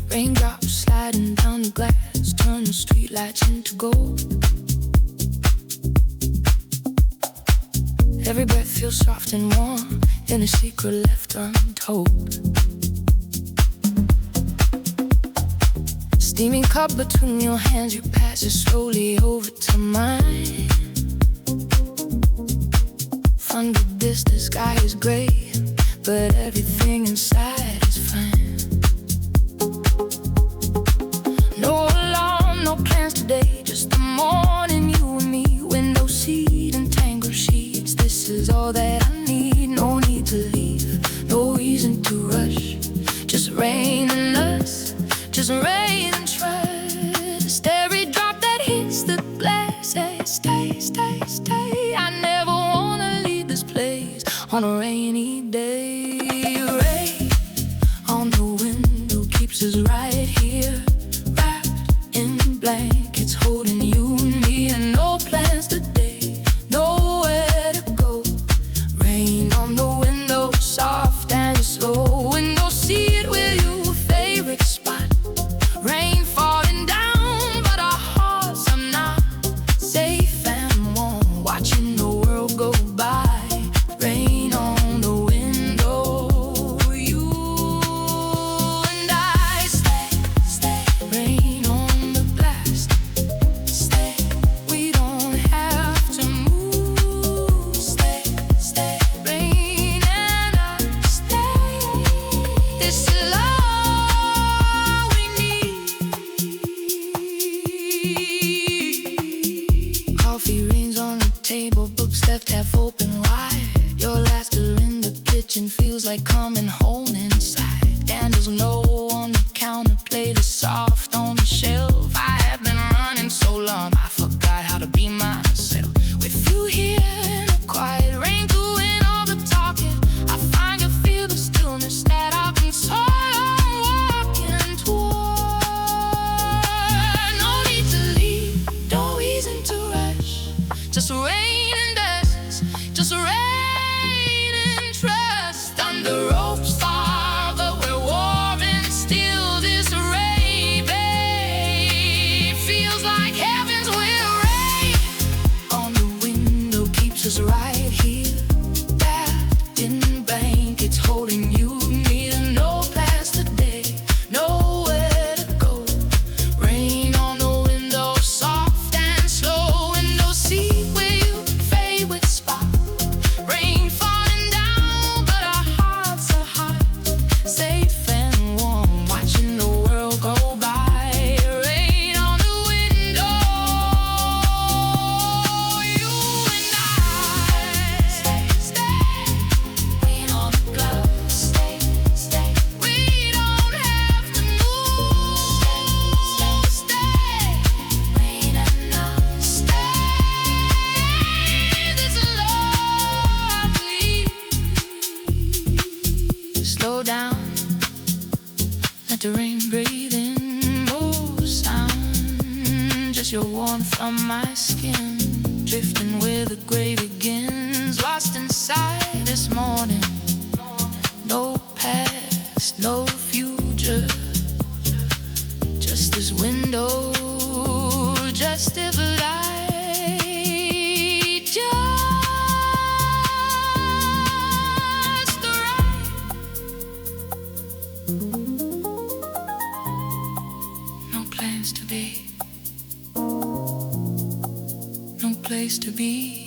Raindrops sliding down the glass, turn the streetlights into gold. Every breath feels soft and warm, in a secret left untold. Steaming cup between your hands, you pass it slowly over to mine. Thunder this, the sky is gray, but everything inside is fine. No alarm, no plans today, just the morning, you and me. Window seat and tangled sheets, this is all that I need. No need to leave, no reason to rush. Just rain and us, just rain and trust. Every drop that hits the glass, say stay, stay, stay. I never wanna leave this place on a rainy day. Rain on the window keeps us right here, wrapped in blankets, holding you and me. And no plans today, nowhere to go. Rain on the window, soft and slow. Window seat with you, favorite spot. Rain falling down, but our hearts are not. Safe and warm, watching the world go by. Rain on the window, you and I. Stay, stay. Rain on the glass, stay. We don't have to move. Stay, stay. Rain and us, stay. This is all we need. Coffee rains on the table, books left half open wide. Your laughter in the kitchen feels like coming home inside. Candles low on the counter, plate is soft on the shelf. I have been running so long, I forgot how to be myself. With you here in the quiet, rain doing all the talking, I finally feel the stillness that I've been so long walking toward. No need to leave, no reason to rush. Just rain and dust, just rain and trust. Under ropes far, but we're warm and still. This rain, babe, feels like heaven's will. Rain on the window keeps us right here, wrapped in blankets, holding you and me. And no plans today, nowhere to go. Rain on the window, soft and slow. Window seat with you, favorite spot. Rain falling down, but our hearts are hot. Safe and warm, watching the world go by. Rain on the window, you and I. Stay, stay. Rain on the glass, stay, stay. We don't have to move. Stay, stay. Rain and us, stay. This is lovely. Slow down, let the rain breathe in. No sound, just your warmth on my skin. Drifting where the gray begins, lost inside this morning. No past, no future, just this window, just if I just right. No plans to be, no place to be.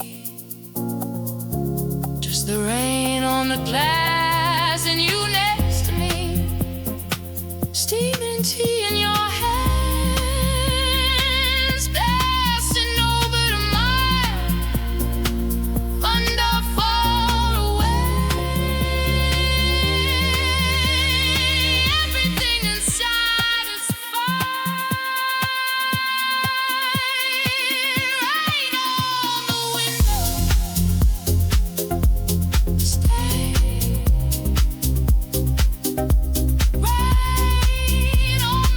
Just the rain on the glass and you next to me. Steaming tea in your hands, passing over to mine. Thunder far away. Everything inside is fine. Rain on the window, stay. Rain on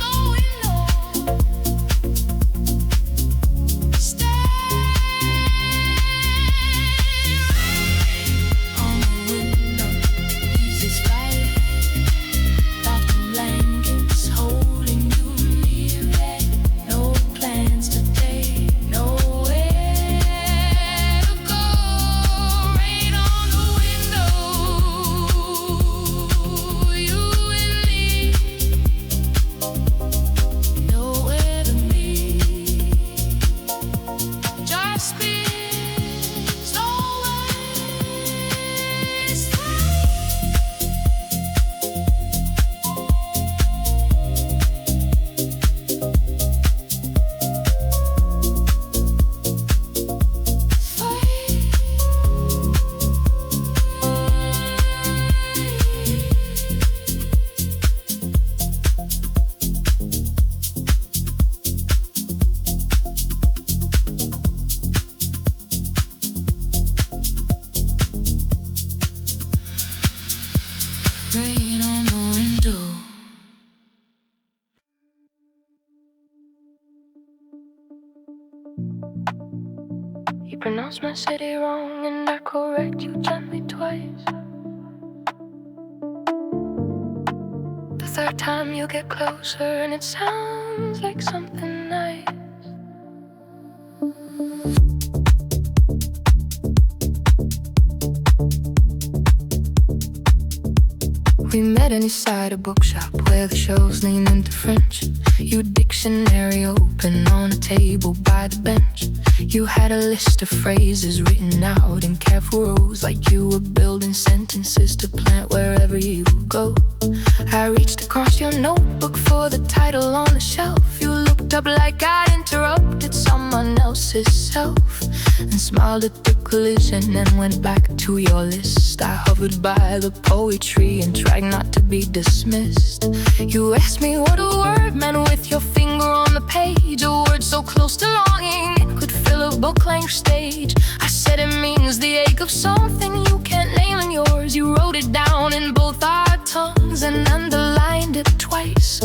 rain on the window. You pronounce my city wrong and I correct you gently twice. The third time you get closer and it sounds like something nice. We met inside a bookshop where the shelves lean into French. Your dictionary open on a table by the bench. You had a list of phrases written out in careful rows, like you were building sentences to plant wherever you go. I reached across your notebook for the title on the shelf. You looked up like I'd interrupted someone else's self, and smiled at the collision and went back to your list. I hovered by the poetry and tried not to be dismissed. You asked me what a word meant with your finger on the page, a word so close to longing it could fill a book-length stage. I said it means the ache of something you can't name in yours. You wrote it down in both our tongues and underlined it twice.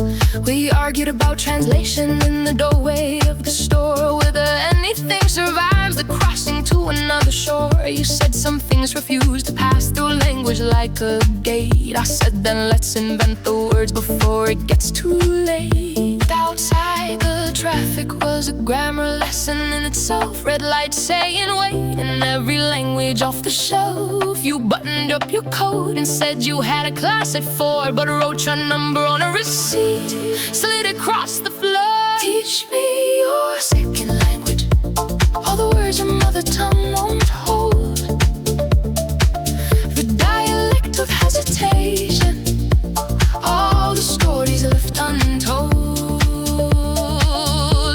We argued about translation in the doorway of the store, whether anything survives the crossing to another shore. You said some things refuse to pass through language like a gate. I said then let's invent the words before it gets too late. Outside the traffic was a grammar lesson in itself. Red lights saying wait in every language off the shelf. You buttoned up your coat and said you had a class at 4, but wrote your number on a receipt, slid across the floor. Teach me your second language, all the words your mother tongue won't hold. The dialect of hesitation, all the stories left untold.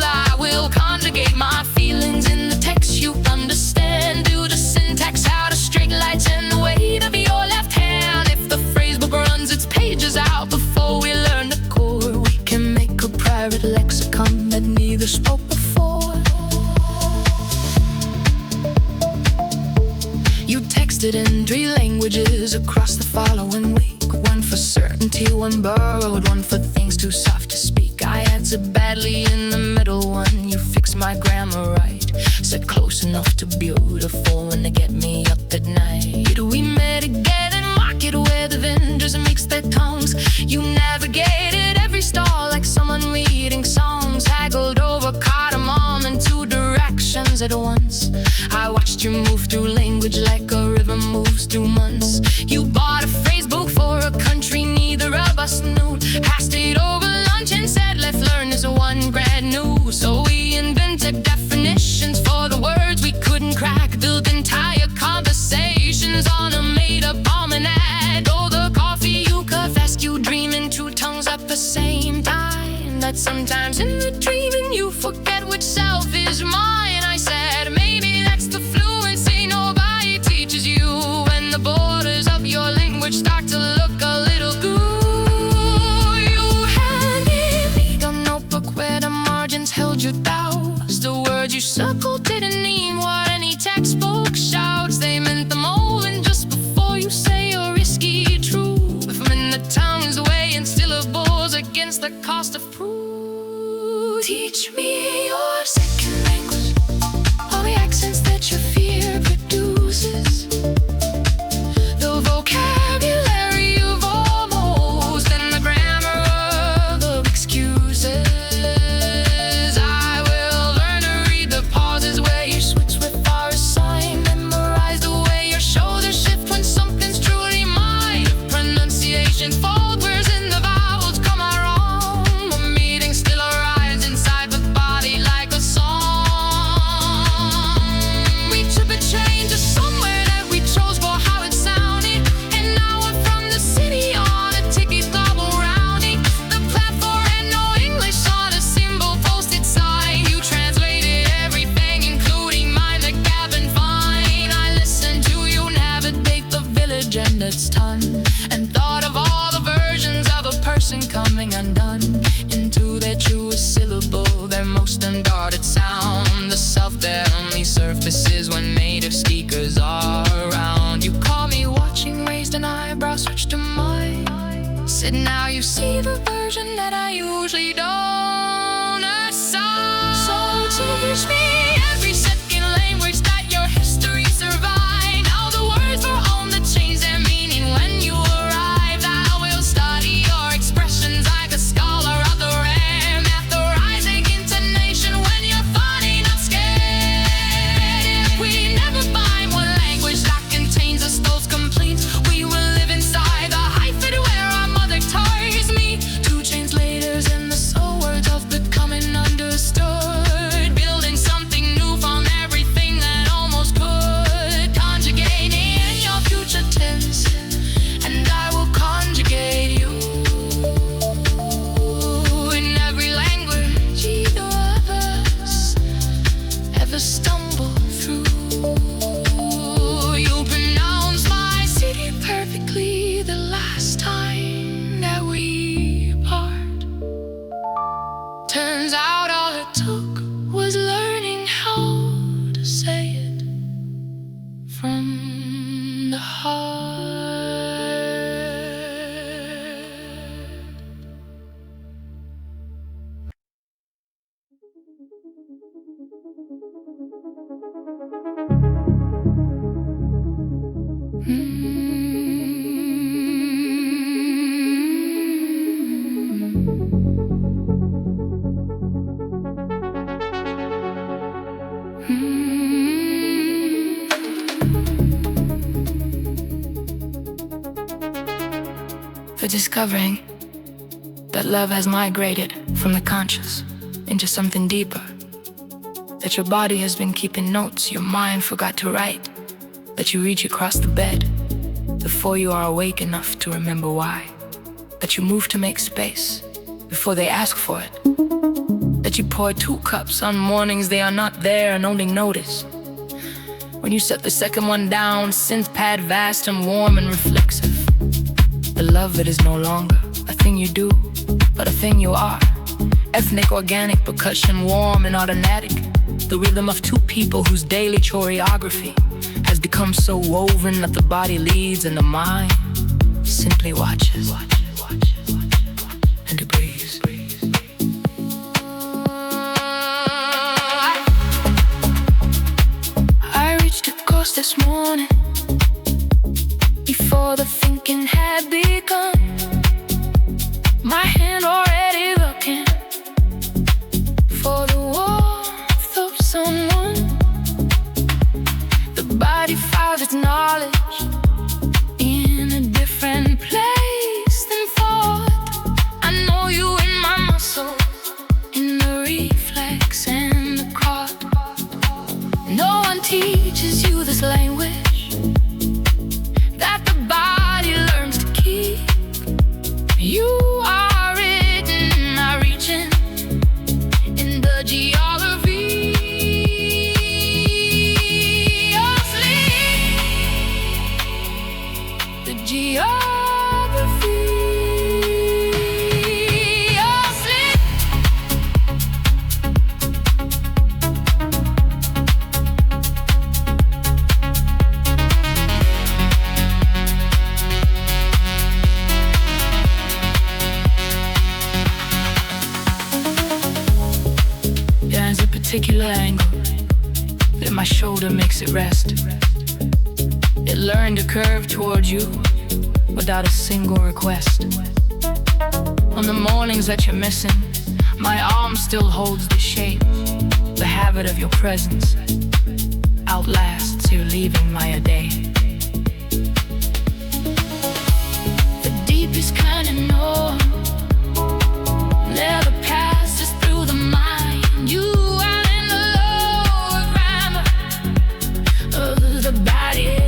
I will conjugate my feelings in the text you understand. Do the syntax out of straight lights and the weight of your left hand. If the phrase book runs its pages out before we learn the core, we can make a private lexicon that neither spoke before. You texted in 3 languages across the following week. One for certainty, one borrowed, one for things too soft to speak. I answered badly in the middle one. You fixed my grammar right, said close enough to beautiful and to get me up at night. We met again in market where the vendors mixed their tongues. You navigated every stall like someone reading songs. Haggled over cardamom in 2 directions at once. I watched you move through language like a river moves through months. You bought a phrase book for a country neither of us knew. Passed it over lunch and said let's learn this one brand new. So we invented definitions for the words we couldn't crack, built entire conversations on a made-up almanac. Oh, the coffee you confessed you dream in 2 tongues at the same time. That sometimes in the dreaming you forget which self is mine. I said maybe that's the fluency nobody teaches you, when the borders of your language start to look a little good. You handed me a notebook where the margins held your doubts. The words you circled didn't mean what any textbook shouts. They meant the mold, and just before you say a risky truth, if I'm in the tongues weighing syllables against the cost of proof. Teach me your second language, all the accents that your fear produces, the vocabulary of almost and the grammar of excuses. I will learn to read the pauses where you switch with our sign, memorize the way your shoulders shift when something's truly mine. Pronunciation falters in the vowels, come I wrong? The meaning still arrives inside the body like a song. We took a train to somewhere that we chose for how it sounded, and now we're from the city on a ticket double rounding. The platform had no English on a symbol posted sign. You translated everything, including mine, the gap and fine. I listened to you navigate the village and its ton, and thought of all the birds Said now you see the version that I usually don't assign. So teach me every second language that your history survived. All the words were on the change their meaning when you arrived. I will study your expressions like a scholar of the rare, memorizing intonation when you're funny, not scared. If we never find one language that contains us those complete, we will live inside the hyphen where our mother ties me. Two translators and the soul words of becoming understood, building something new from everything that almost could. Conjugating in your future tense, and I will conjugate you in every language either of us ever stumble through. You pronounce my city perfectly the last time that we part. Turns out all it took was learning how to say it from the heart. For discovering that love has migrated from the conscious into something deeper, that your body has been keeping notes your mind forgot to write, that you reach across the bed before you are awake enough to remember why, that you move to make space before they ask for it, that you pour 2 cups on mornings they are not there and only notice when you set the second one down, synth pad vast and warm and reflexive. The love it is no longer a thing you do, but a thing you are. Ethnic, organic, percussion, warm and automatic. The rhythm of 2 people whose daily choreography has become so woven that the body leads and the mind simply watches. And it breathes. I reached across this morning before the thinking had begun. My hand already looking for the warmth of someone. The body files its knowledge in a different place than thought. I know you in my muscle, in the reflex and the caught. No one teaches you this language that the body learns to keep. You are written, I reaching in the geography of sleep. The geography of sleep. There's a particular angle that my shoulder makes it rest. It learned to curve towards you without a single request. On the mornings that you're missing, my arm still holds the shape. The habit of your presence outlasts your leaving my a day. The deepest kind of know never passes through the mind. You are in the lower grammar of the body.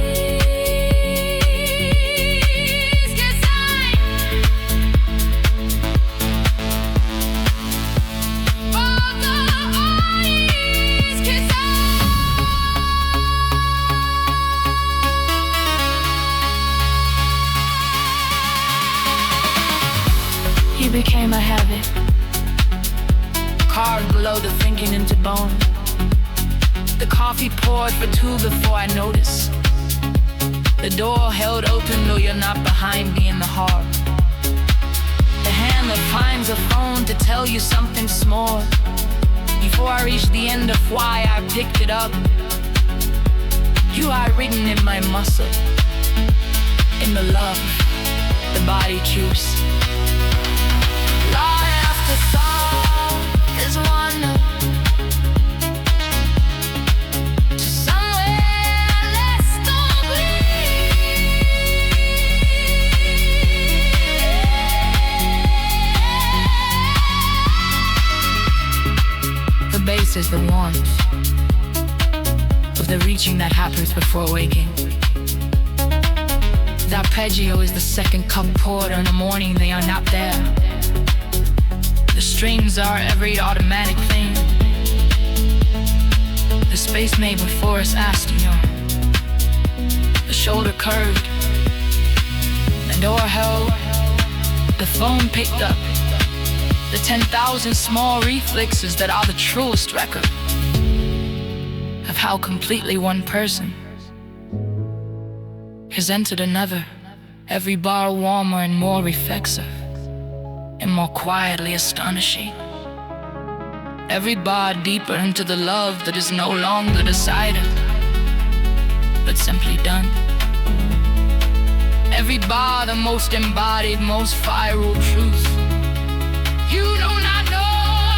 You became a habit, carved below the thinking into bone. The coffee poured for 2 before I notice. The door held open though you're not behind me in the hall. tell you something small. Before I reached the end of why I picked it up, you are written in my muscle, in the love, the body juice. Thought after thought, there's one to somewhere less complete. The base is the warmth of the reaching that happens before waking. The arpeggio is the second cup poured in the morning they are not there. The strings are every automatic thing. The space made before us asked, you know. The shoulder curved, the door held, the phone picked up. The 10,000 small reflexes that are the truest record of how completely one person has entered another, every bar warmer and more reflexive, and more quietly astonishing. Every bar deeper into the love that is no longer decided, but simply done. Every bar the most embodied, most viral truth. You do not know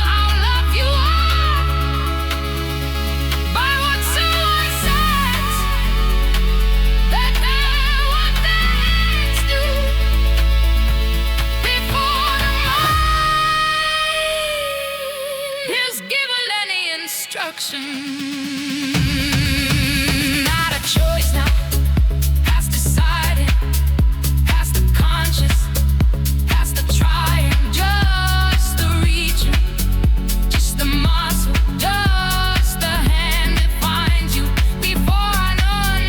how loved you are by what someone says that there were things do before the mind is given any instruction. Not a choice now, past deciding, past the conscious, past the trying, just the reaching, just the muscle, just the hand that finds you before I know I'm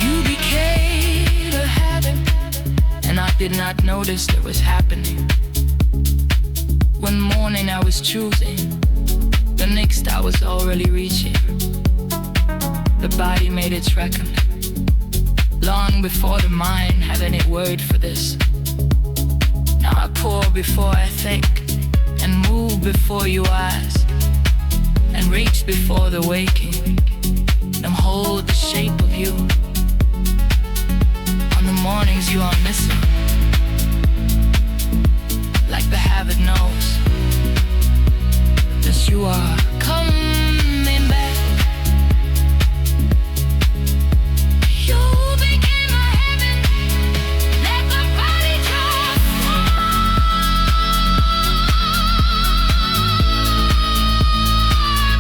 You became a habit, and I did not notice it was happening. One morning I was choosing, the next I was already reaching. The body made its reckoning, long before the mind had any word for this. Now I pour before I think, and move before you ask, and reach before the waking, and hold the shape of you. On the mornings you are missing, like the habit knows, that you are coming back. You became a heaven, let the body drop.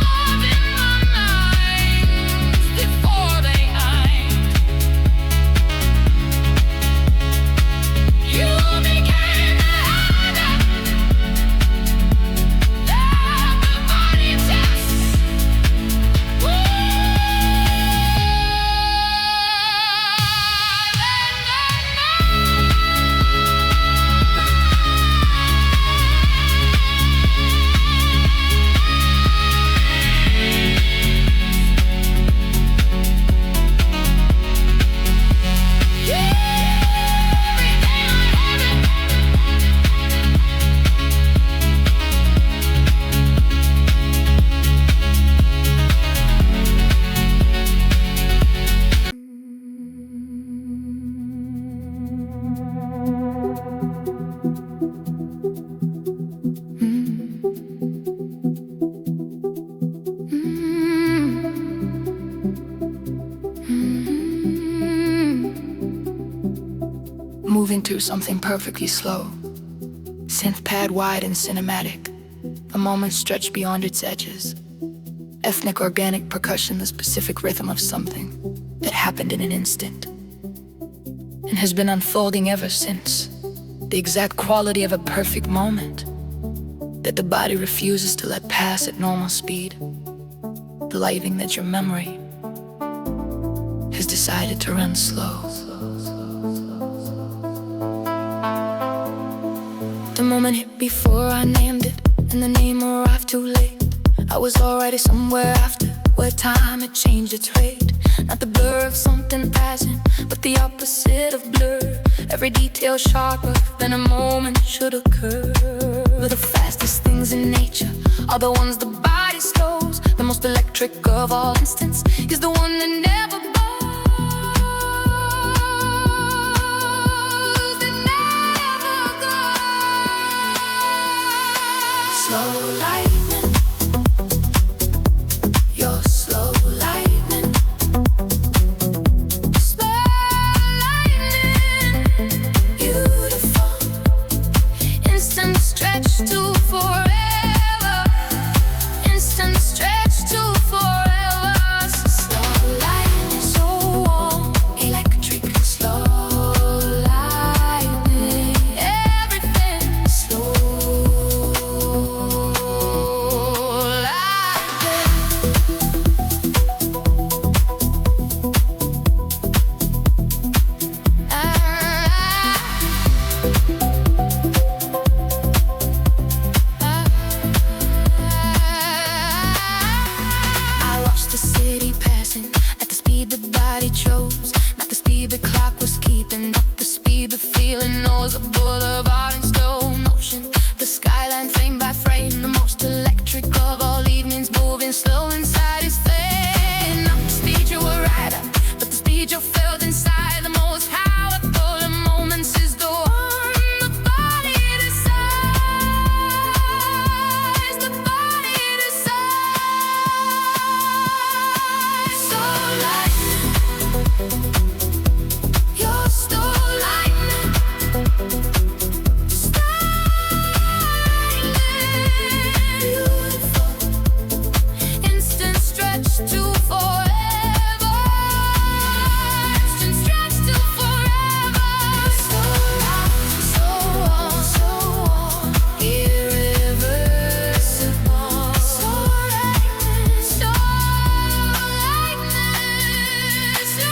More in my mind before they hide. You became a heaven, let the body test. Moving through something perfectly slow, synth pad wide and cinematic, a moment stretched beyond its edges. Ethnic organic percussion, the specific rhythm of something that happened in an instant and has been unfolding ever since. The exact quality of a perfect moment that the body refuses to let pass at normal speed, believing that your memory has decided to run slow. The moment hit before I named it, and the name arrived too late. I was already somewhere after, where time had changed its rate. Not the blur of something passing, but the opposite of blur. Every detail sharper than a moment should occur. The fastest things in nature are the ones the body slows. The most electric of all instants is the one that never goes. That never goes. Slow lightning, you're slow lightning. Slow lightning, beautiful. Instant stretch to forever. Instant stretch to forever. Slow lightning, so warm, electric. Slow lightning, everything slow lightning. I watched the city passing at the speed the body chose. Not the speed the clock was keeping, not the speed the feeling knows. A boulevard in slow motion, the skyline frame by frame. The most electric of all evenings, moving slow inside his face. Not the speed you were at, but the speed you felt inside. The most powerful of moments is the one the body decides. The body decides. So lightning, you're so lightning. So lightning, beautiful. Instant stretch to forever. Instant stretch to forever. So lightning, so warm, so warm, irreversible. So lightning, so lightning, so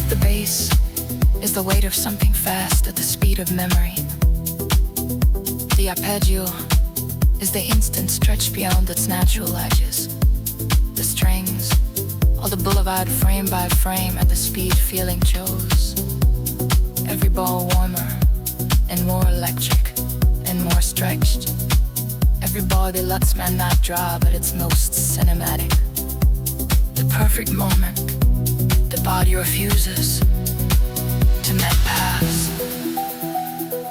The bass is the weight of something fast at the speed of memory. The arpeggio is the instant stretch beyond its natural edges. The strings are the boulevard frame by frame at the speed feeling chose. Every ball warmer and more electric and more stretched. Every body lets man not draw, but it's most cinematic. The perfect moment, the body refuses to met pass.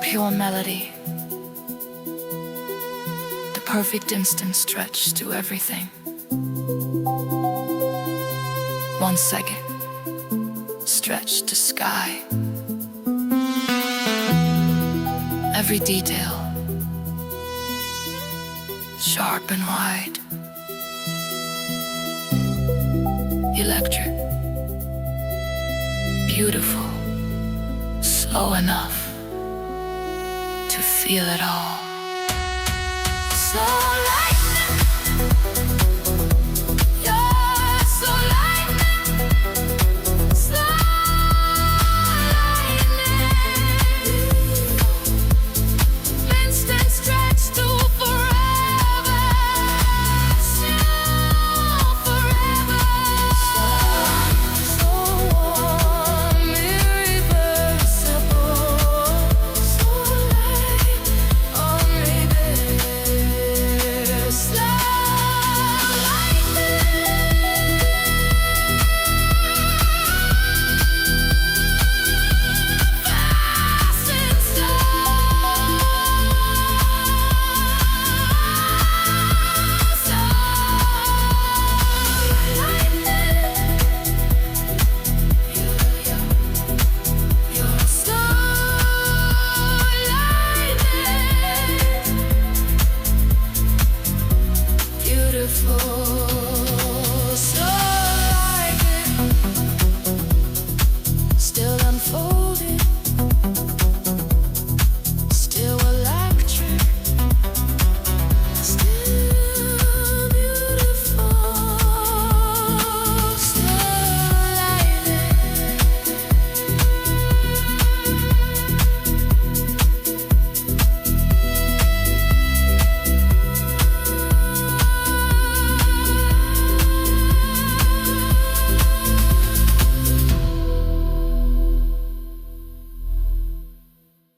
Pure melody, the perfect instant stretch to everything. 1 second, stretch to sky. Every detail, sharp and wide. Electric, beautiful, slow enough to feel it all. Slow lightning, you're so lightning. Slow lightning, instant stretch to forever. Slow forever. So warm, irreversible. So light, only this. Slow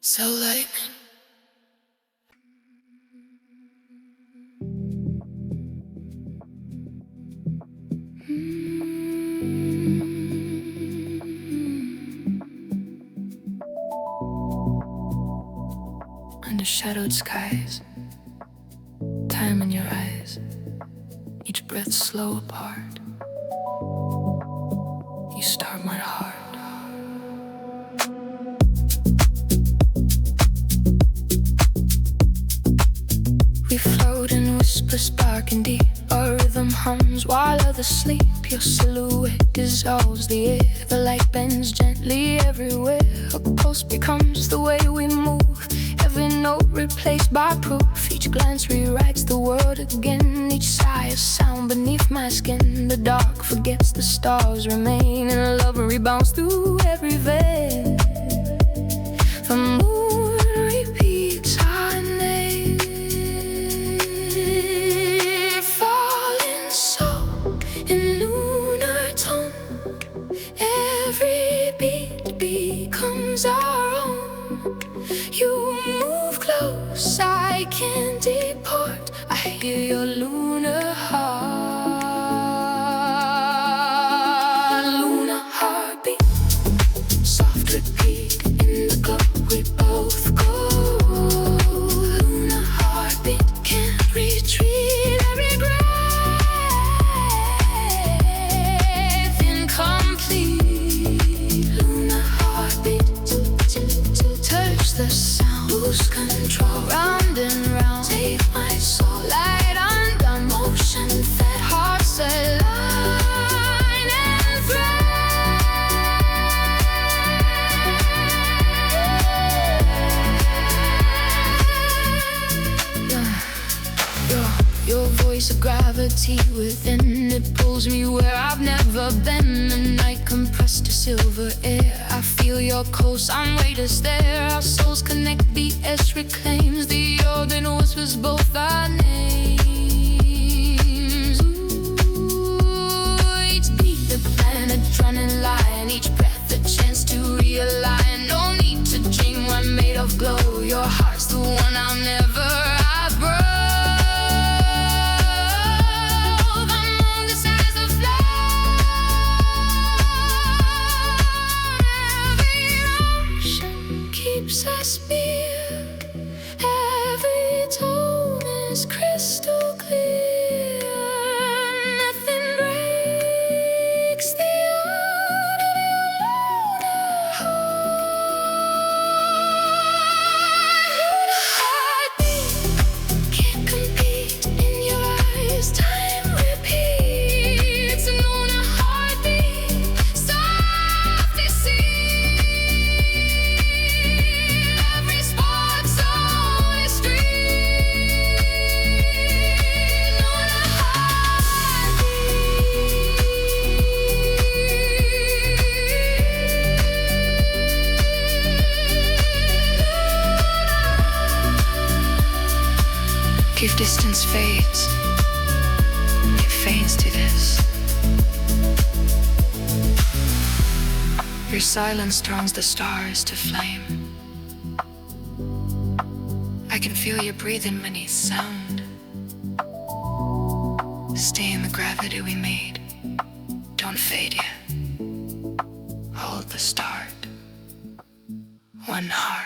So like under shadowed skies, time in your eyes, each breath slow apart. You start my heart. We float and whisper, sparking deep. Our rhythm hums while others sleep. Your silhouette dissolves the air. The light bends gently everywhere. A pulse becomes the way we move. Every note replaced by proof. Each glance rewrites the world again. Each sigh a sound beneath my skin. The dark forgets the stars remain, and love rebounds through every vein. The moon repeats our name, falling so in lunar tone. Every beat becomes our own. You move close, I can't depart. I hear your lunar heart. Lunar heartbeat, soft repeat in the glow. We both go. Lunar heartbeat, can't retreat. Every breath incomplete. Lunar heartbeat, touch the sound, lose control, round and round. Take my soul, light undone, motion fed, hearts align and thread. Your voice, a gravity within, it pulls me where I've never been. The night compressed to silver air. I feel your pulse, I'm weightless there. Our souls connect, BS reclaims the orbit, whispers both our names. Ooh, each beat the planet running line, each breath a chance to realign. No need to dream, we're made of glow. Your heart's the one I'll never outgrow. Us near. Every tone is crystal clear. Nothing breaks the art of your lunar heart. Lunar heartbeat can't compete in your eyes. Time repeats. Lunar heartbeat, softly see. If distance fades, it fades to this. Your silence turns the stars to flame. I can feel you breathing beneath sound. Stay in the gravity we made. Don't fade yet. Hold the start. One heart.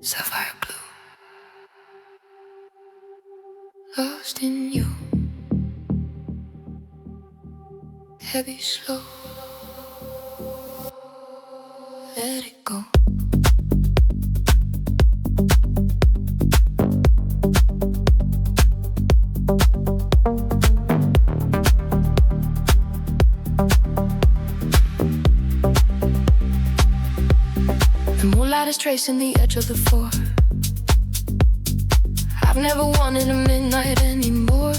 Sapphire blue, lost in you. Heavy, slow, let it go. The moonlight is tracing the edge of the floor. I've never wanted a midnight anymore.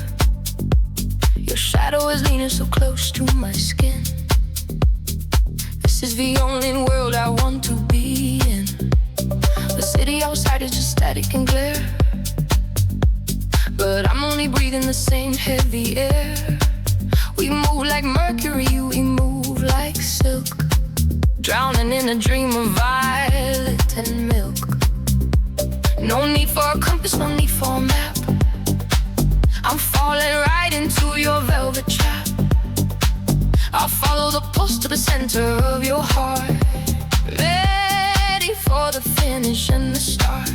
Your shadow is leaning so close to my skin. This is the only world I want to be in. The city outside is just static and glare, but I'm only breathing the same heavy air. We move like mercury, we move like silk, drowning in a dream of violet and milk. No need for a compass, no need for a map. I'm falling right into your velvet trap. I'll follow the pulse to the center of your heart, ready for the finish and the start.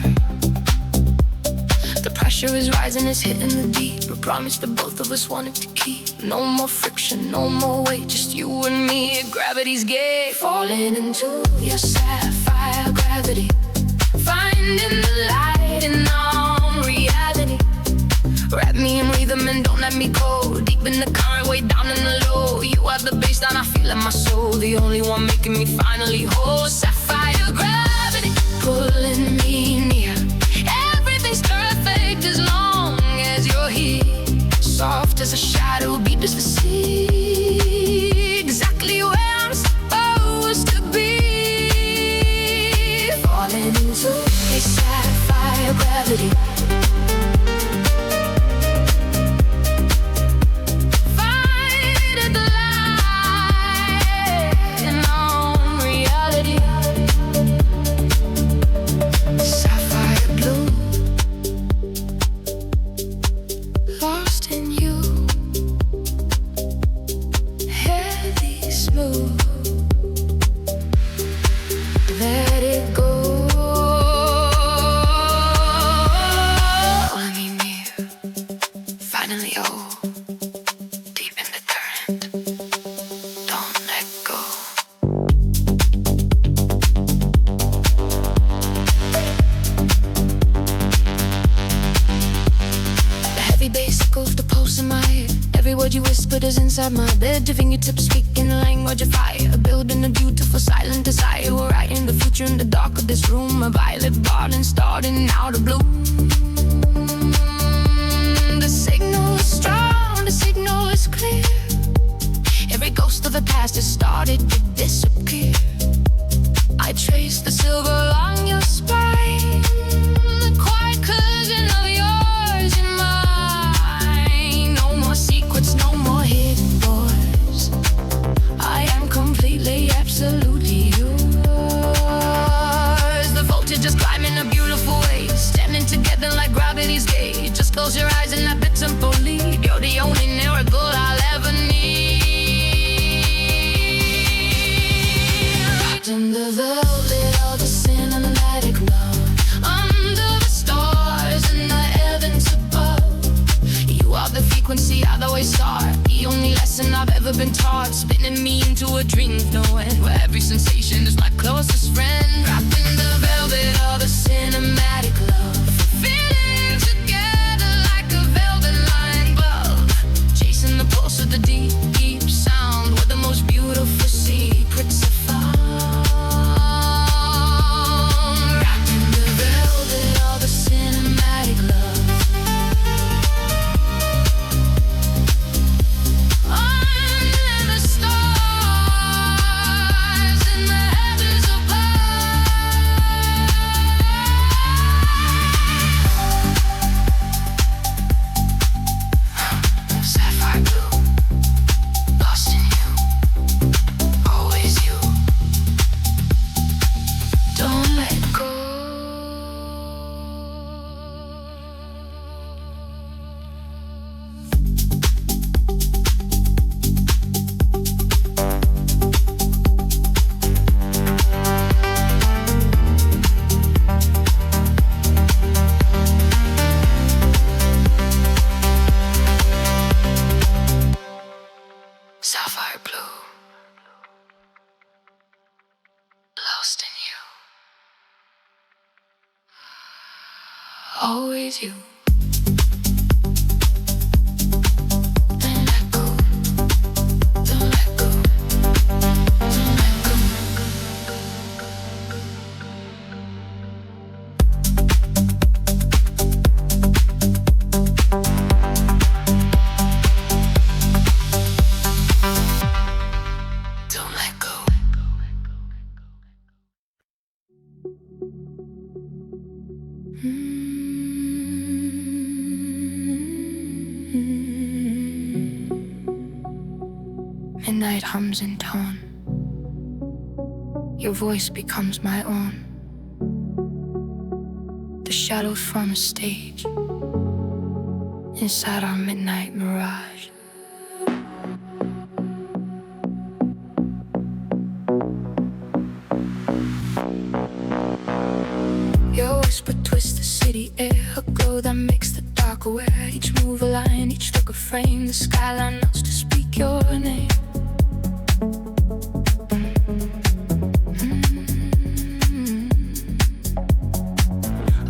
The pressure is rising, it's hitting the deep. A promise that both of us wanted to keep. No more friction, no more weight, just you and me at gravity's gate. Falling into your sapphire gravity, finding the light in our reality. Wrap me in rhythm and don't let me go. Deep in the current, way down in the low. You are the baseline, I feel in my soul. The only one making me finally whole. Sapphire gravity, pulling me near. Everything's perfect as long as you're here. Soft as a shadow, deep as the sea. Exactly where I'm supposed to be. Falling into a sapphire gravity. Let it go. Pulling me near. Finally, oh, deep in the current. Don't let go. The heavy bass echoes the pulse in my ear. Every word you whispered is inside my bed. Your fingertips speaking the language of fire. Building a beautiful silent desire. We're writing the future in the dark of this room. A violet garden starting now to bloom. The signal is strong, the signal is clear. Every ghost of the past has started to disappear. I trace the silver along your spine. The quiet collision of yours and mine. No more secrets, no more hidden doors. I am completely, absolutely yours. The voltage is climbing a beautiful way. Standing together like gravity's gate. Just close your eyes and let the tempo lead. You're the only miracle I'll ever need. Wrapped in the velvet of the cinematic love. Under the stars in the heavens above. You are the frequency I always sought. The only lesson I've ever been taught. Spinning me into a dream of no end, where every sensation is my closest friend. Wrapped in the velvet of the cinematic love. Feeling together like a velvet line glove. Chasing the pulse of the deep, deep sound, where the most beautiful secrets are found. Wrapped in the velvet of the cinematic love. Under the stars in the heavens above. always you. Midnight hums in tone. Your voice becomes my own. The shadows form a stage inside our midnight mirage. Your whisper twists the city air, a glow that makes the dark aware. Each move a line, each look a frame. The skyline knows to speak your name.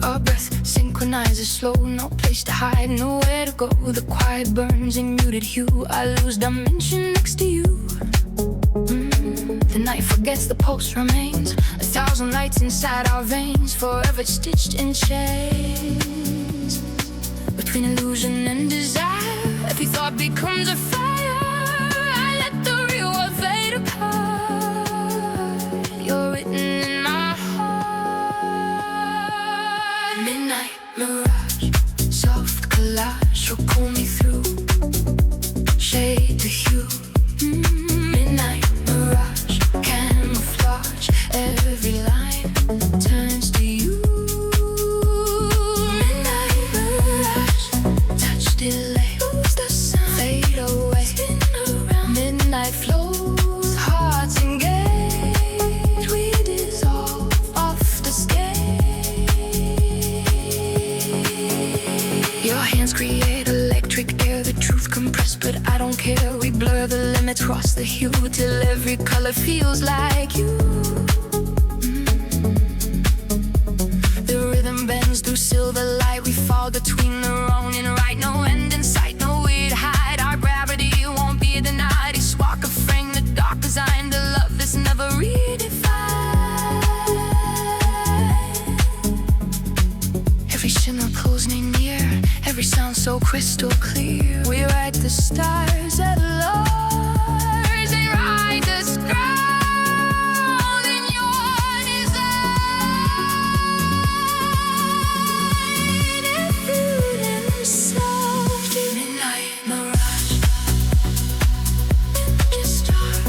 Our breath synchronizes slow, no place to hide, nowhere to go. The quiet burns in muted hue, I lose dimension next to you. The night forgets, the pulse remains, 1,000 lights inside our veins, forever stitched in chains. Between illusion and desire, every thought becomes a fire. I let the real world fade apart. You're written in my heart. Midnight mirage, soft collage, you'll pull me through, shade to hue. Midnight mirage, camouflage, every line turns to you. Midnight mirage, touch delay, lose the sound, fade away, spin around. Midnight flows, hearts engage, we dissolve off the stage. Your hands create electric air, the truth compressed, but I don't care. We blur the limits, cross the hue, till every color feels like you. The rhythm bends through silver light, we fall between the wrong and right. No end in sight, no way to hide. Our gravity won't be denied. Each walk a frame, the dark design, the love that's never redefined. Every shimmer pulls me near, every sound so crystal clear. We write the stars at large and ride the ground in your design. Food and soft, midnight mirage, just stars,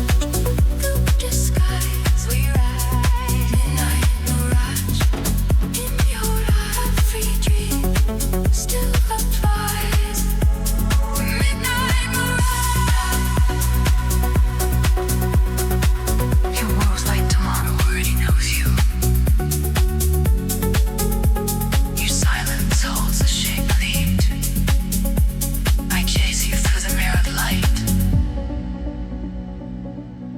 through the skies we ride. Midnight mirage, in your eyes, every dream still applies. Midnight mirage. Your world's like tomorrow already knows you. Your silence holds the shape of the heat. I chase you through the mirrored light,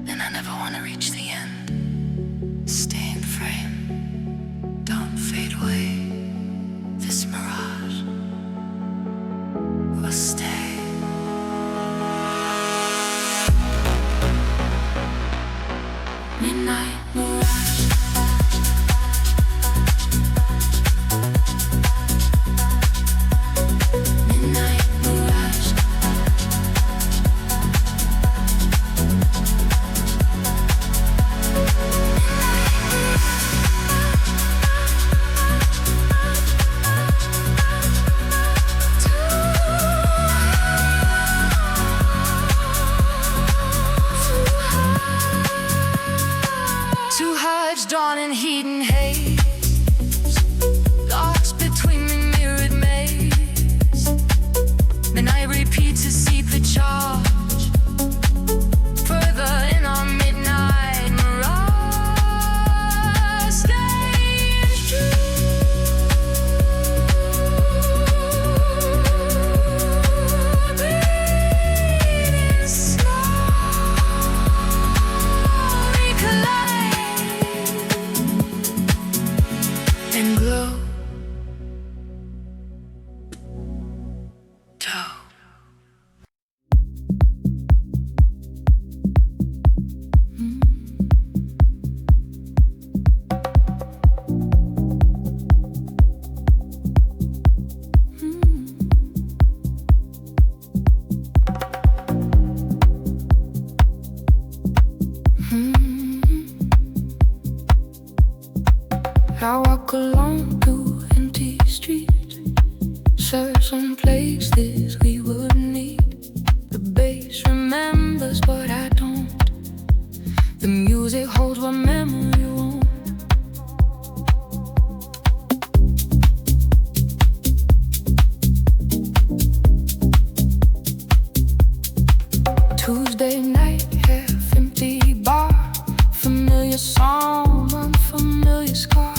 and I never want to reach the end. Stay in frame, don't fade away. This mirage will stay. Midnight mirage. Midnight mirage. Two hives, dawn and heat and haze, lost between the mirrored maze. The night repeats its secret charge, further in our midnight mirage. Staying true. Breathing slow, we collide. I walk along through empty streets, searching places we would meet. The bass remembers, but I don't. The music holds what memory won't. Tuesday night, half-empty bar, familiar song, unfamiliar scar.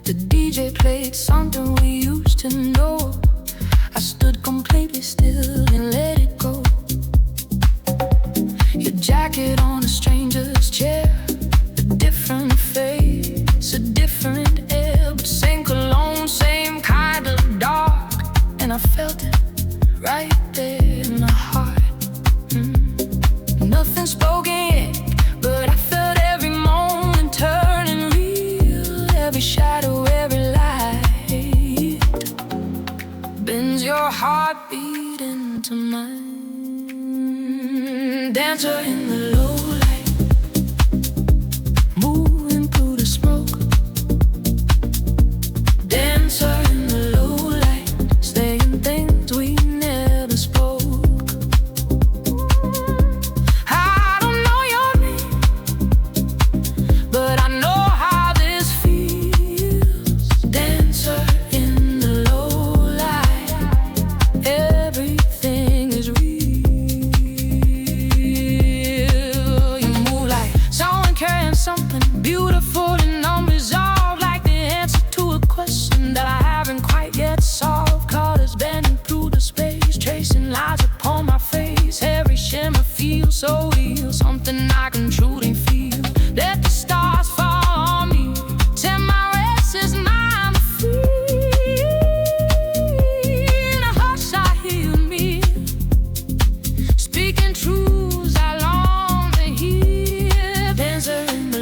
The DJ played something we used to know. I stood completely still and let it go. Your jacket on a stranger's chair, a different face, a different air, but same cologne, same kind of dark. And I felt it right there in my heart. Nothing spoken yet, but I felt every moment turning real. Every shadow, every light bends your heartbeat into mine. Dancer in the low light, moving through the smoke. Dancer in the low light, saying things we never spoke. Something beautiful and unresolved, like the answer to a question that I haven't quite yet solved. Colors bending through the space, tracing lines upon my face. Every shimmer feels so real, something I can truly feel. Let the stars fall on me, set my restless mind free. In a hush I hear me, speaking truths I long to hear. Dancer in the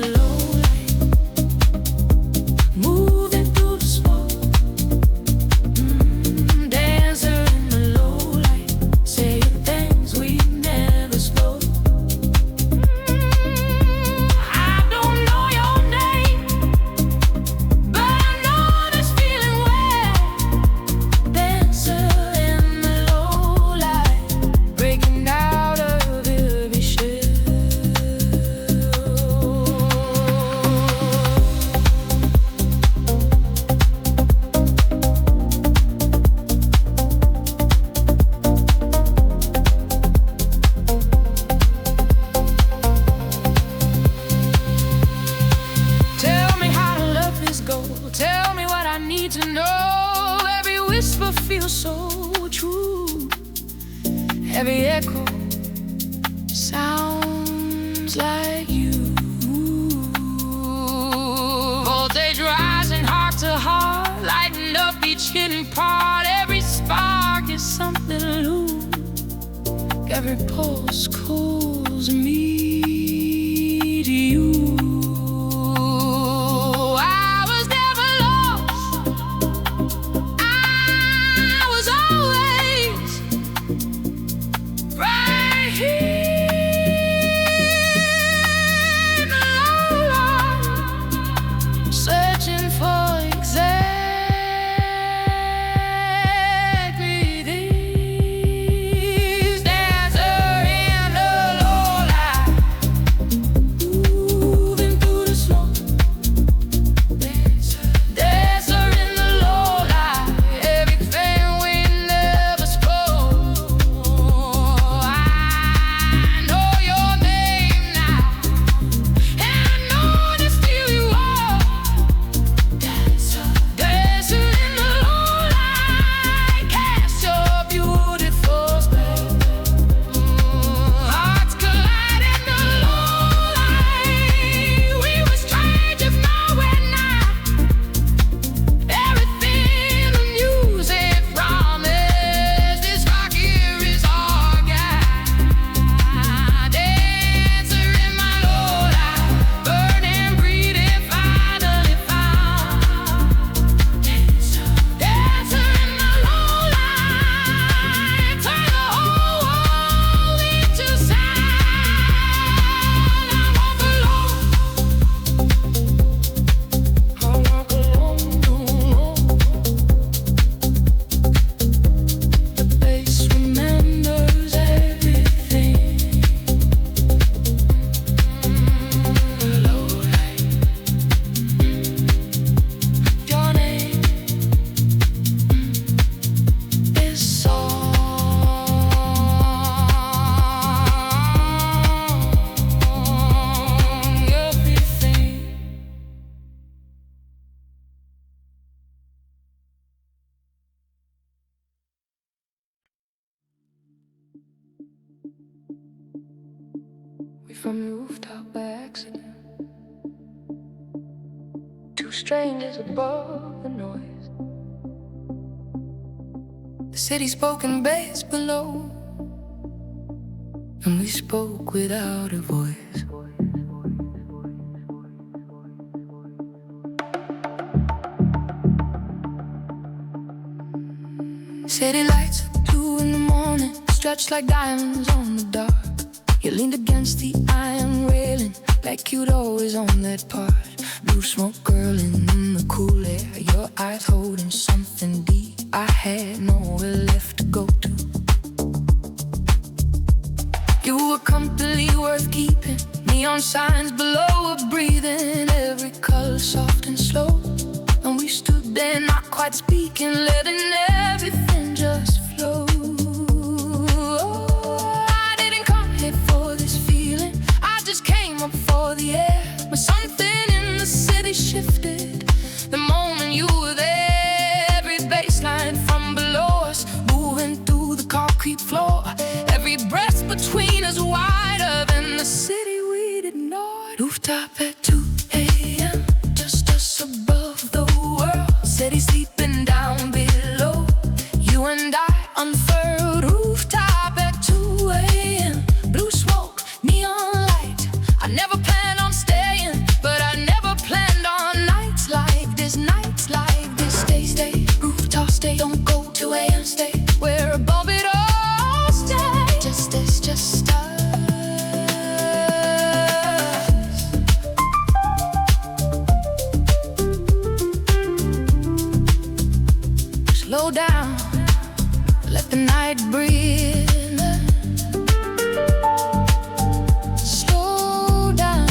to know. Every whisper feels so true. Every echo sounds like you. Voltage rising heart to heart, lighting up each hidden part. Every spark is something new. Every pulse calls me to you. from the rooftop by accident. Two strangers above the noise. The city spoke in bass below, and we spoke without a voice. City lights at 2 in the morning, stretched like diamonds on the dark. You leaned against the iron railing, like you'd always own that part. Blue smoke curling in the cool air, your eyes holding something deep. I had nowhere left to go to. You were company worth keeping, neon signs below were breathing, every color soft and slow. And we stood there not quite speaking, letting everything just flow. I didn't come here for this feeling, I just came up for the air. But something in the city shifted the moment you were there. Every bassline from below us moving through the concrete floor, every breath between us wider than the city we'd ignored. Rooftop at 2 a.m., just us above the world. City sleeping down below, you and I unfurled. Rooftop at 2 a.m., blue smoke, neon light. I never planned on staying, but I never planned on nights like this. Nights like this. Stay, stay, rooftop stay. Don't go 2 a.m., stay. We're above it all, stay. Just this, just us. Slow down, let the night breathe. Slow down.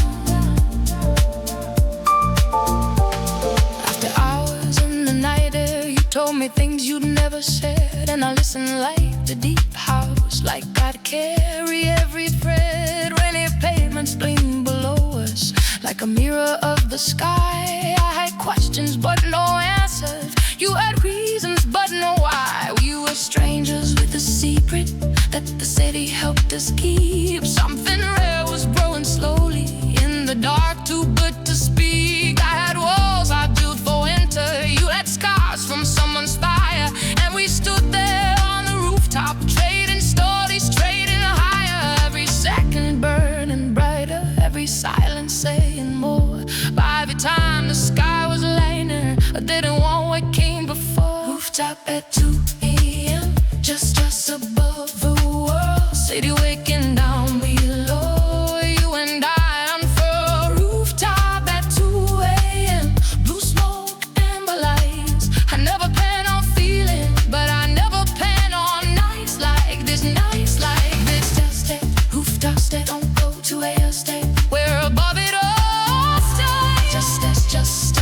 After hours in the night air, you told me things you'd never said, and I listened like the deep house, like I'd carry every thread. Rainy pavements gleam below us, like a mirror of the sky. I had questions but no answers, you had reasons but no why. We were strangers with a secret that the city helped us keep. Something rare was growing slowly in the dark, too good to speak. I had walls I built for winter, you had scars from someone's fire. And we stood there on the rooftop, trading stories, trading higher. Every second burning brighter, every silence saying more. By the time the sky was lighter, I didn't want what came before. Rooftop at 2 a.m., just us above the world. City waking down below, you and I unfurled. Rooftop at 2 a.m., blue smoke, amber lights. I never planned on feeling, but I never planned on nights like this. Nights like this. Just stay, rooftop stay. Don't go 2 a.m., stay. We're above it all, stay. Just us, just us.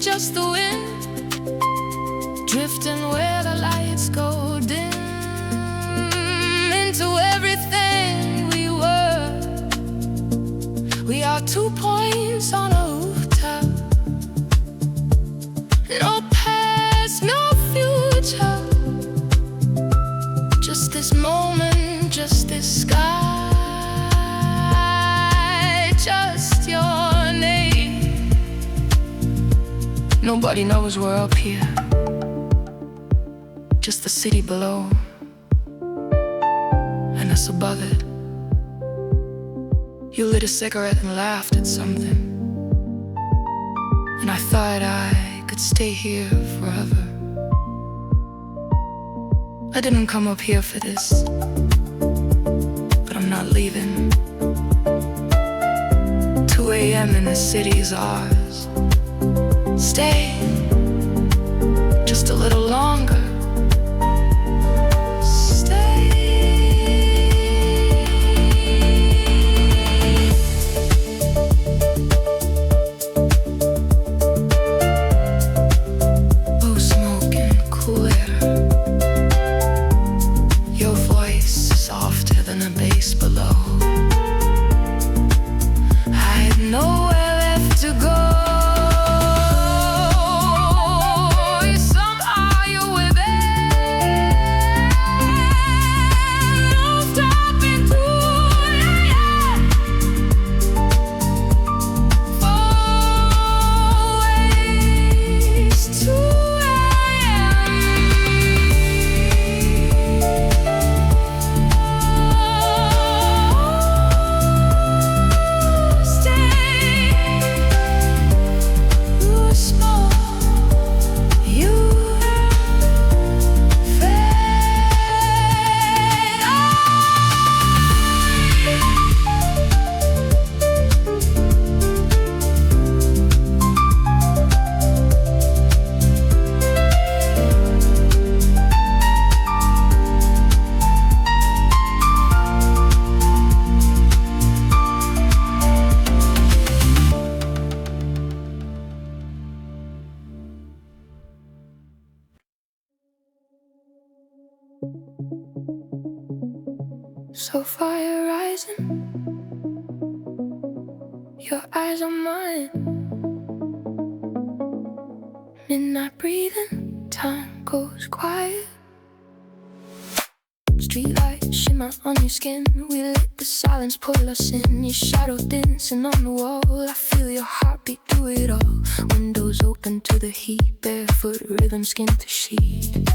Just the wind drifting where the lights go dim into everything we were. We are 2 points on a rooftop, no past, no future. Just this moment, just this sky, just your name. Nobody knows we're up here, just the city below, and us above it. You lit a cigarette and laughed at something, and I thought I could stay here forever. I didn't come up here for this, but I'm not leaving. 2 a.m. and the city's ours. Stay just a little longer. Stay. So fire rising, your eyes on mine. Midnight breathing, time goes quiet. Streetlight shimmer on your skin. We let the silence pull us in. Your shadow dancing on the wall. I feel your heartbeat do it all. Windows open to the heat. Barefoot rhythm, skin to sheet.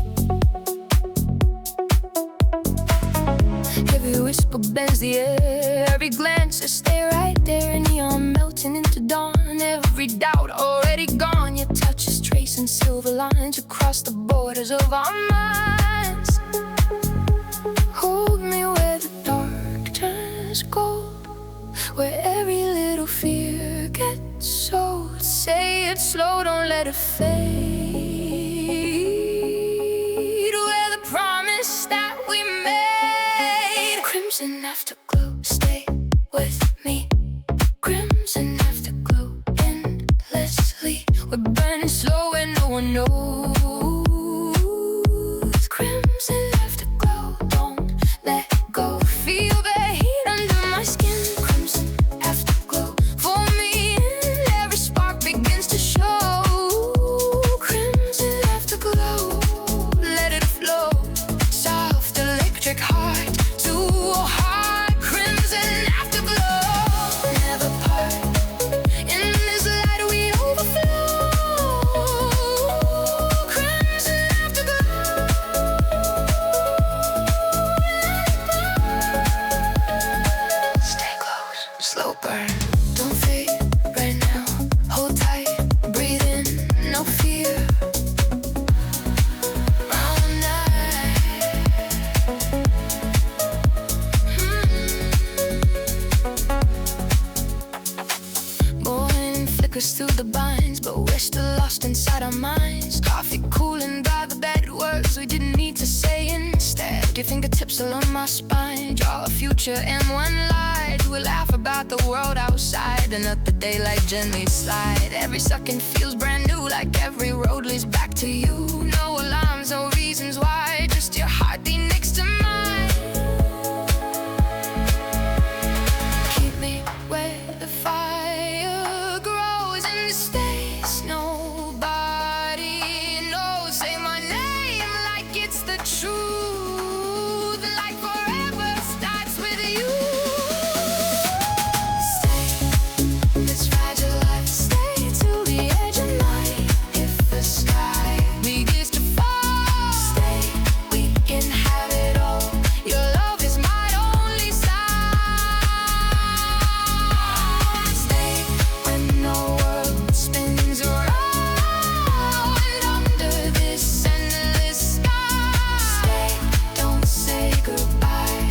Heavy whisper bends the air. Every glance I stay right there. Neon melting into dawn. Every doubt already gone. Your touch is tracing silver lines across the borders of our minds. Hold me where the dark turns gold, where every little fear gets sold. Say it slow, don't let it fade. Where the promise that we made. Crimson afterglow, stay with me. Crimson afterglow, endlessly. We're burning slow and no one knows. Crimson afterglow, don't let go. Feel the heat under my skin. Crimson afterglow for me, and every spark begins to show. Crimson afterglow, let it flow. Soft electric heart to heart. Crimson afterglow, never part. In this light we overflow. Crimson afterglow. Stay close, slow burn. Don't fade right now. Hold tight, breathe in, no fear. All night. Morning flickers through the binds, but we're still lost inside our minds. Coffee cooling by the bed, words we didn't need to say instead. Your fingertips along my spine, draw a future in one light. We'll laugh about the world outside and let the daylight gently slide. Every second feels brand new, like every road leads back to you. No alarms, no reasons why, just your heartbeat next to mine. Keep me where the fire grows in the space nobody knows. Say my name like it's the truth, like forever starts with you. Stay, this fragile life, stay till the edge of night. If the sky begins to fall, stay, we can have it all. Your love is my only sign. Stay when the world spins around under this endless sky. Stay, don't say goodbye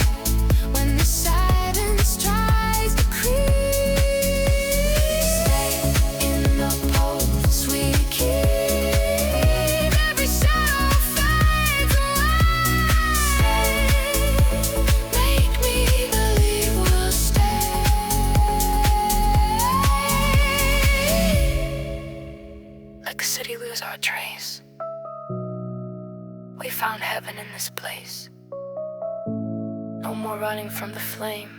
when the silence tries to creep. Stay in the pulse we keep. Every shadow fades away. Stay, make me believe we'll stay. Like a city lose our trace. We found heaven in this place. No more running from the flame.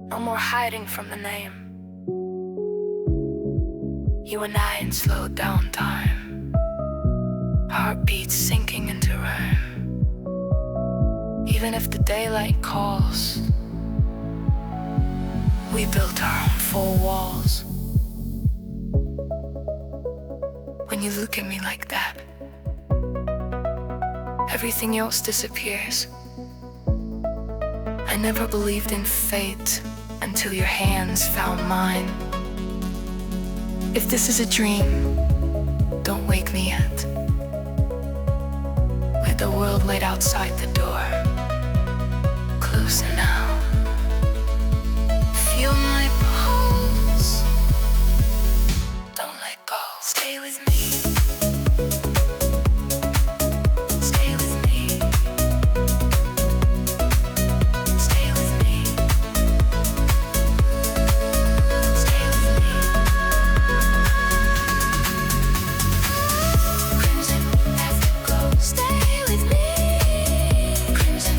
No more hiding from the name. You and I in slowed down time. Heartbeats sinking into rhyme. Even if the daylight calls, we built our own four walls. When you look at me like that, everything else disappears. I never believed in fate until your hands found mine. If this is a dream, don't wake me yet. With the world laid outside the door, closer now. Feel my pulse. Don't let go. Stay with me. Stay with me. Stay with me. Stay with me. Crimson afterglow. Stay with me. Crimson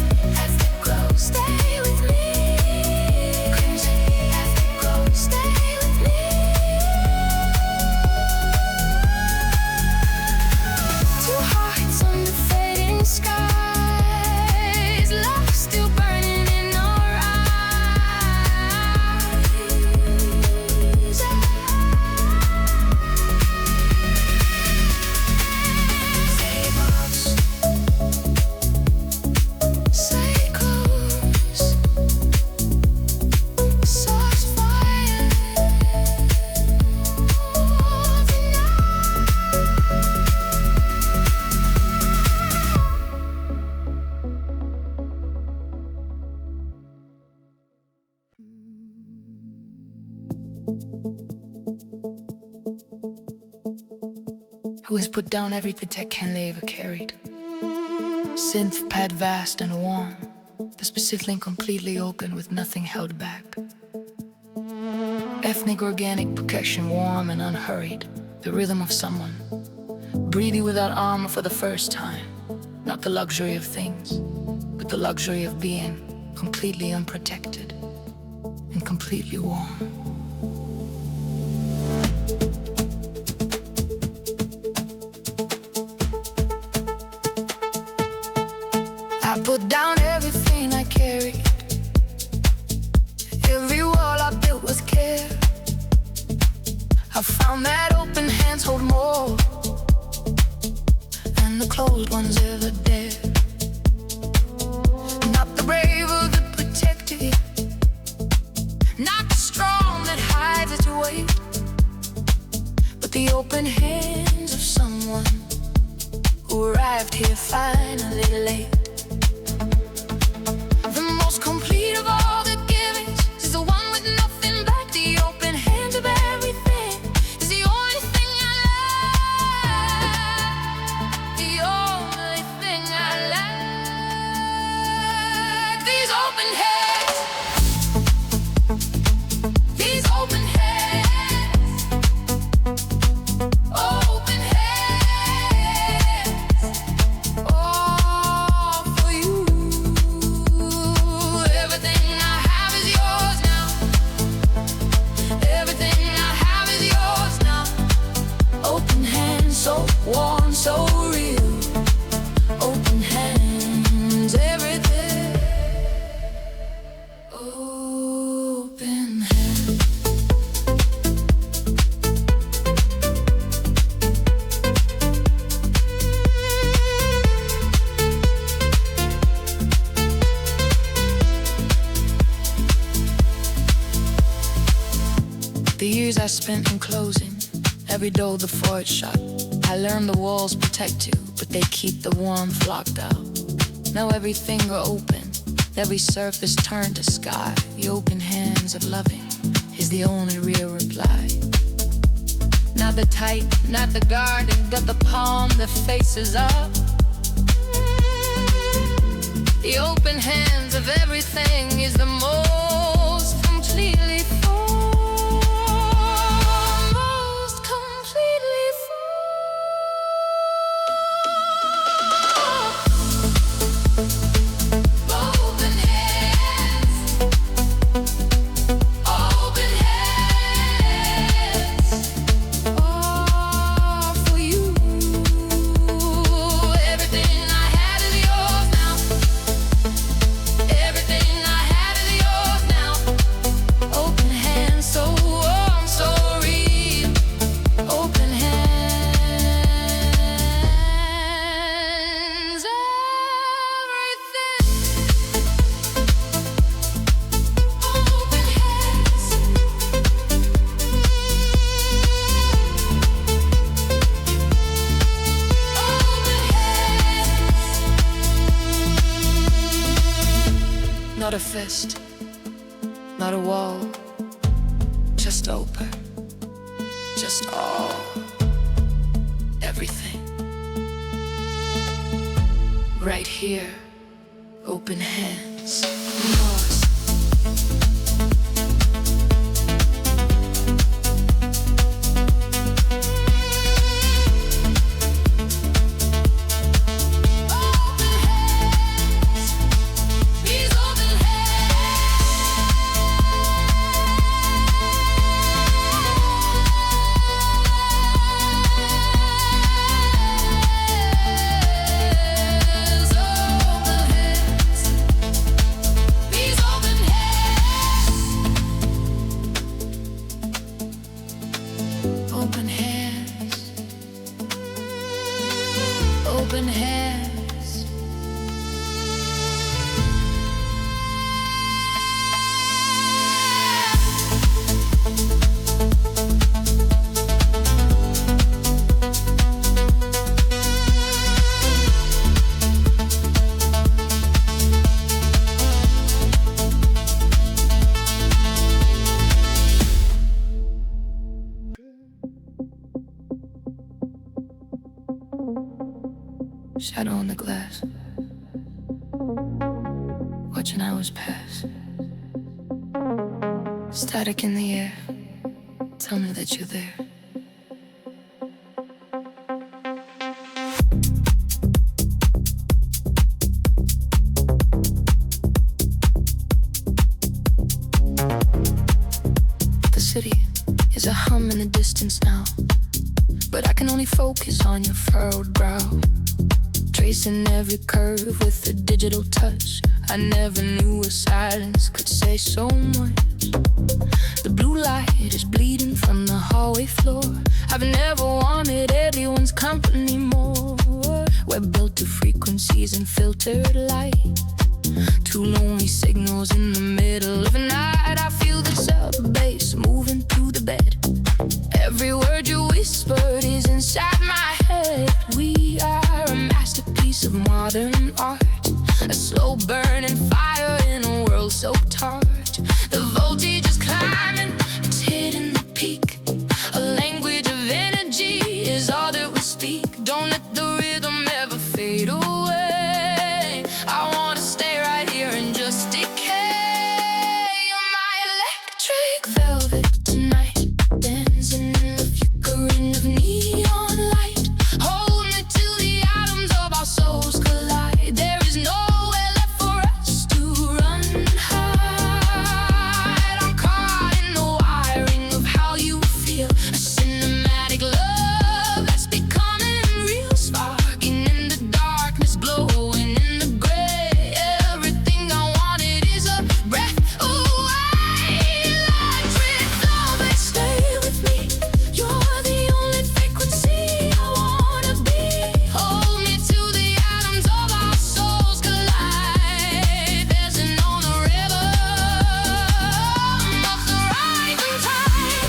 who has put down every protect can they ever carried. Synth pad vast and warm, the specific completely open with nothing held back. Ethnic organic percussion warm and unhurried, the rhythm of someone. Breathy without armor for the first time, not the luxury of things, but the luxury of being completely unprotected and completely warm. I put down everything I carried. Every wall I built with care. I found that open hands hold more than the closed ones ever dare. Not the brave or the protected, not the strong that hides its weight, but the open hands of someone who arrived here finally late. The most complete of all the givings is the one with nothing back. The open hands of everything is the only thing I like. The only thing I like. These open hands. These open hands. Open hands. All for you. Everything I have is yours now. Everything I have is yours now. Open hands, so warm, so real. Open hands, everything. Open hands. The years I spent in closing every door before it's shut. I learned the walls protect you, but they keep the warmth locked out. Now every finger open, every surface turned to sky. The open hands of loving is the only real reply. Not the tight, not the guarded, but the palm that faces up. The open hands of everything is the most completely full. Most completely full. Open hands. Open hands. All for you. Everything I had is yours now. Everything I had is yours now. Open hands, so warm, so real. Open hands, everything. Open hands. Open hands. Not a fist, not a wall, just open, just all, everything. Right here, open hands, yours. Open hands, these open hands, open hands, these open hands, open hands, open hands. Shadow on the glass, watching hours pass. Static in the air, tell me that you're there. The city is a hum in the distance now, but I can only focus on your furrowed brow. Tracing every curve with a digital touch. I never knew a silence could say so much. The blue light is bleeding from the hallway floor. I've never wanted everyone's company more. We're built to frequencies and filtered light. Two lonely signals in the middle of the night. I feel the sub-bass moving through the bed. Every word you whispered is inside my head. We are a masterpiece of modern art, a slow burning fire in a world so tart. The voltage is climbing, it's hitting the peak. A language of energy is all that we speak. Don't let the rhythm ever fade away. I wanna stay right here and just decay. You're my electric velvet tonight, dancing in the flickering of neon light. Hold me till the atoms of our souls collide. There is nowhere left for us to run hide. I'm caught in the wiring of how you feel, a cinematic love that's becoming real. Sparking in the darkness, glowing in the gray. Everything I wanted is a breath away. Electric velvet, stay with me. You're the only frequency I wanna be. Hold me till the atoms of our souls collide. Dancing on the rhythm of the rising tide.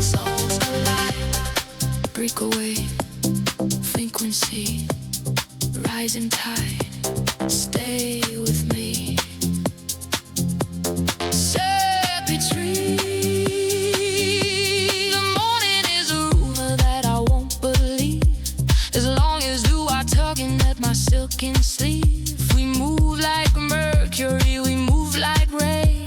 Souls collide. Breakaway frequency, rising tide. Stay with me. Circuitry. The morning is a rumor that I won't believe. As long as you are tugging at my silken sleeve. We move like mercury, we move like rain.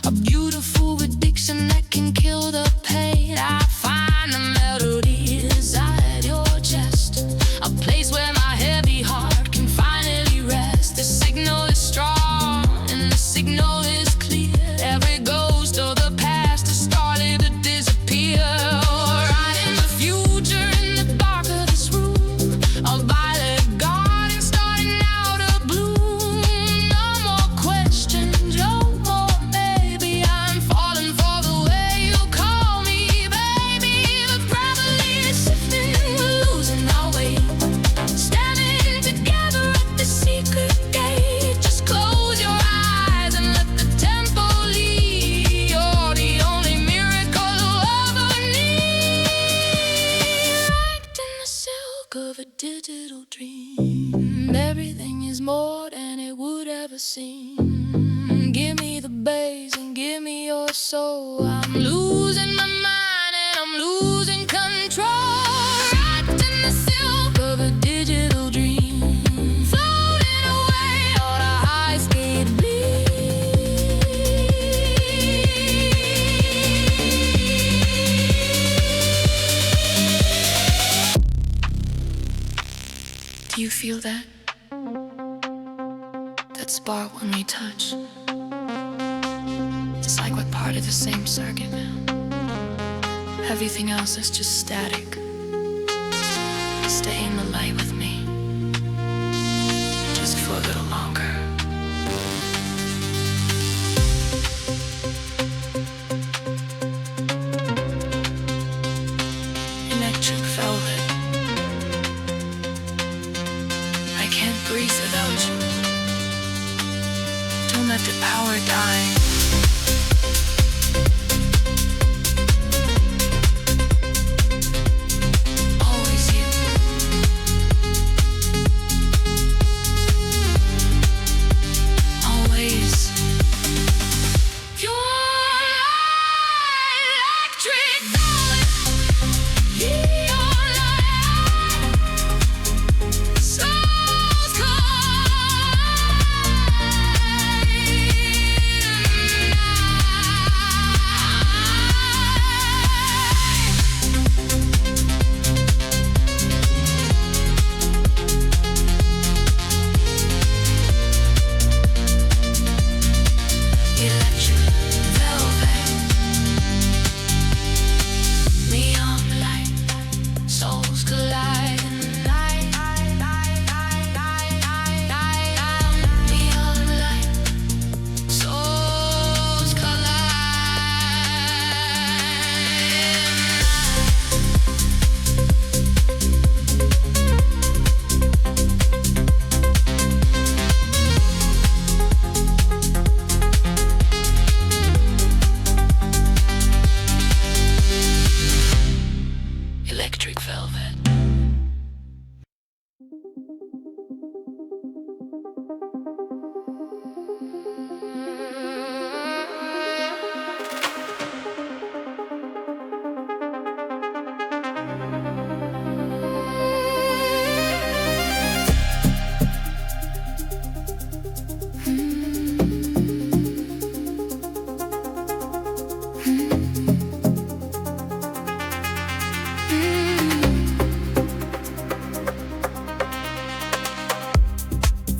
A beautiful addiction that can kill the pain. I find the melody inside your chest, a place where my heavy heart can finally rest. The signal is strong and the signal is clear. Every ghost of the past is starting to disappear. Right in the future, in the dark of this room, a violet garden starting out of bloom. No more questions, no more maybe. I'm falling for the way you call me, baby. The gravity is shifting and we're losing our way. Standing together at the secret gate. Just close your eyes and let the tempo lead. You're the only miracle I'll ever need. Wrapped in the silk of a digital dream. Everything is more than it would ever seem. Give me the bass and give me your soul. I'm losing my mind and I'm losing control. Wrapped in the silk of a digital dream. Floating away on a high-speed beat. Do you feel that? That spark when we touch. It's like we're part of the same circuit now. Everything else is just static. Stay in the light with me, just for a little longer. Electric velvet. I can't breathe without you. Don't let the power die. Always you.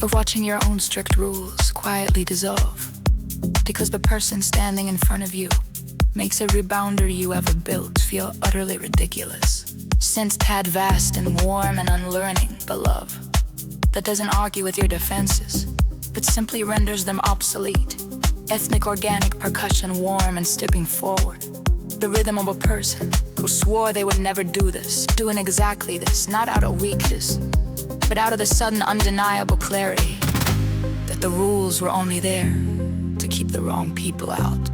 of watching your own strict rules quietly dissolve, because the person standing in front of you makes every boundary you ever built feel utterly ridiculous. Since tad vast and warm and unlearning the love that doesn't argue with your defenses, but simply renders them obsolete. Ethnic organic percussion warm and stepping forward. The rhythm of a person who swore they would never do this, doing exactly this, not out of weakness, but out of the sudden undeniable clarity that the rules were only there to keep the wrong people out.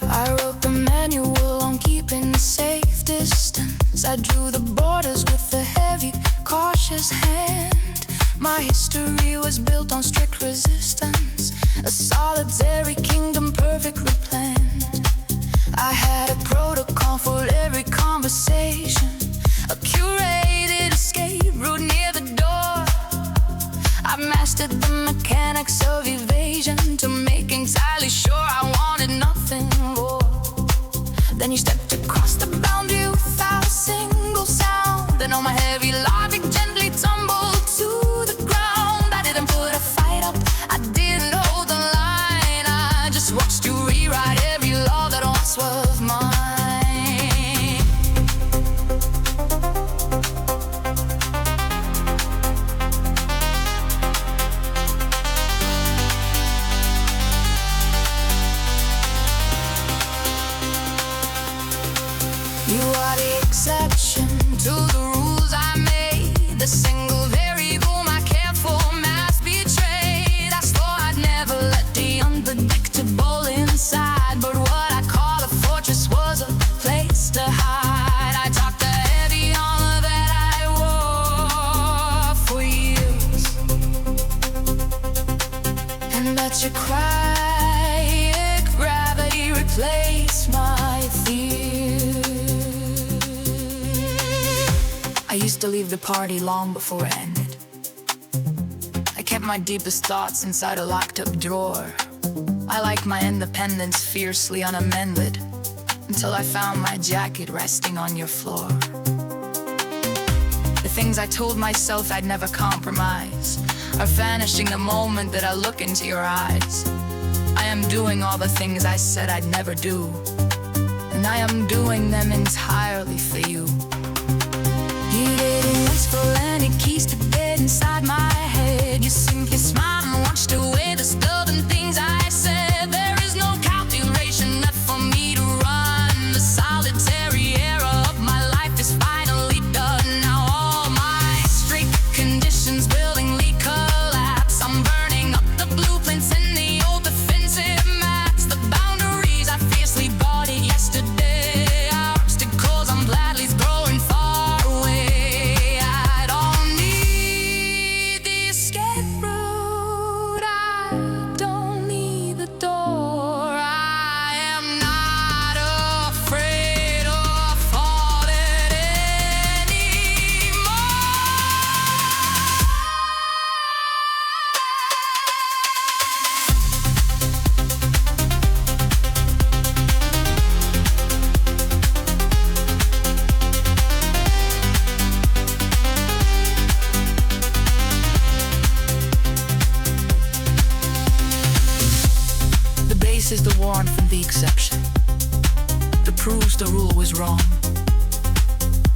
I wrote the manual on keeping safe distance. I drew the borders with a heavy, cautious hand. My history was built on strict resistance, a solitary kingdom perfectly planned. I had a protocol for every conversation, a curated escape route near the door. I mastered the mechanics of evasion to make entirely sure I wanted nothing more. Then you stepped across the boundary without a single sound, and all my heavy logic gently tumbled to the ground. I didn't put a fight up, I didn't hold the line, I just watched you rewrite every law that once was mine. You are the exception to the rules I made, the single variable my careful mass betrayed. I swore I'd never let the unpredictable inside, but what I call a fortress was a place to hide. I talked the heavy armor that I wore for years, and let your quiet gravity replace my fear. I used to leave the party long before it ended. I kept my deepest thoughts inside a locked up drawer. I liked my independence fiercely unamended, until I found my jacket resting on your floor. The things I told myself I'd never compromise are vanishing the moment that I look into your eyes. I am doing all the things I said I'd never do, and I am doing them entirely for you. You didn't ask for any keys to get inside my head. You simply smiled and watched away the stubborn things I said. There is no calculation left for me to run. The solitary era of my life is finally done. Now all my strict conditions willingly collapse. I'm burning up the blueprints and the old defensive maps. The boundaries I fiercely bought it yesterday are obstacles I'm gladly throwing far away. I don't need the escape route, I don't need the door. I am not afraid of falling anymore. The base is the warrant from the exception that proves the rule was wrong.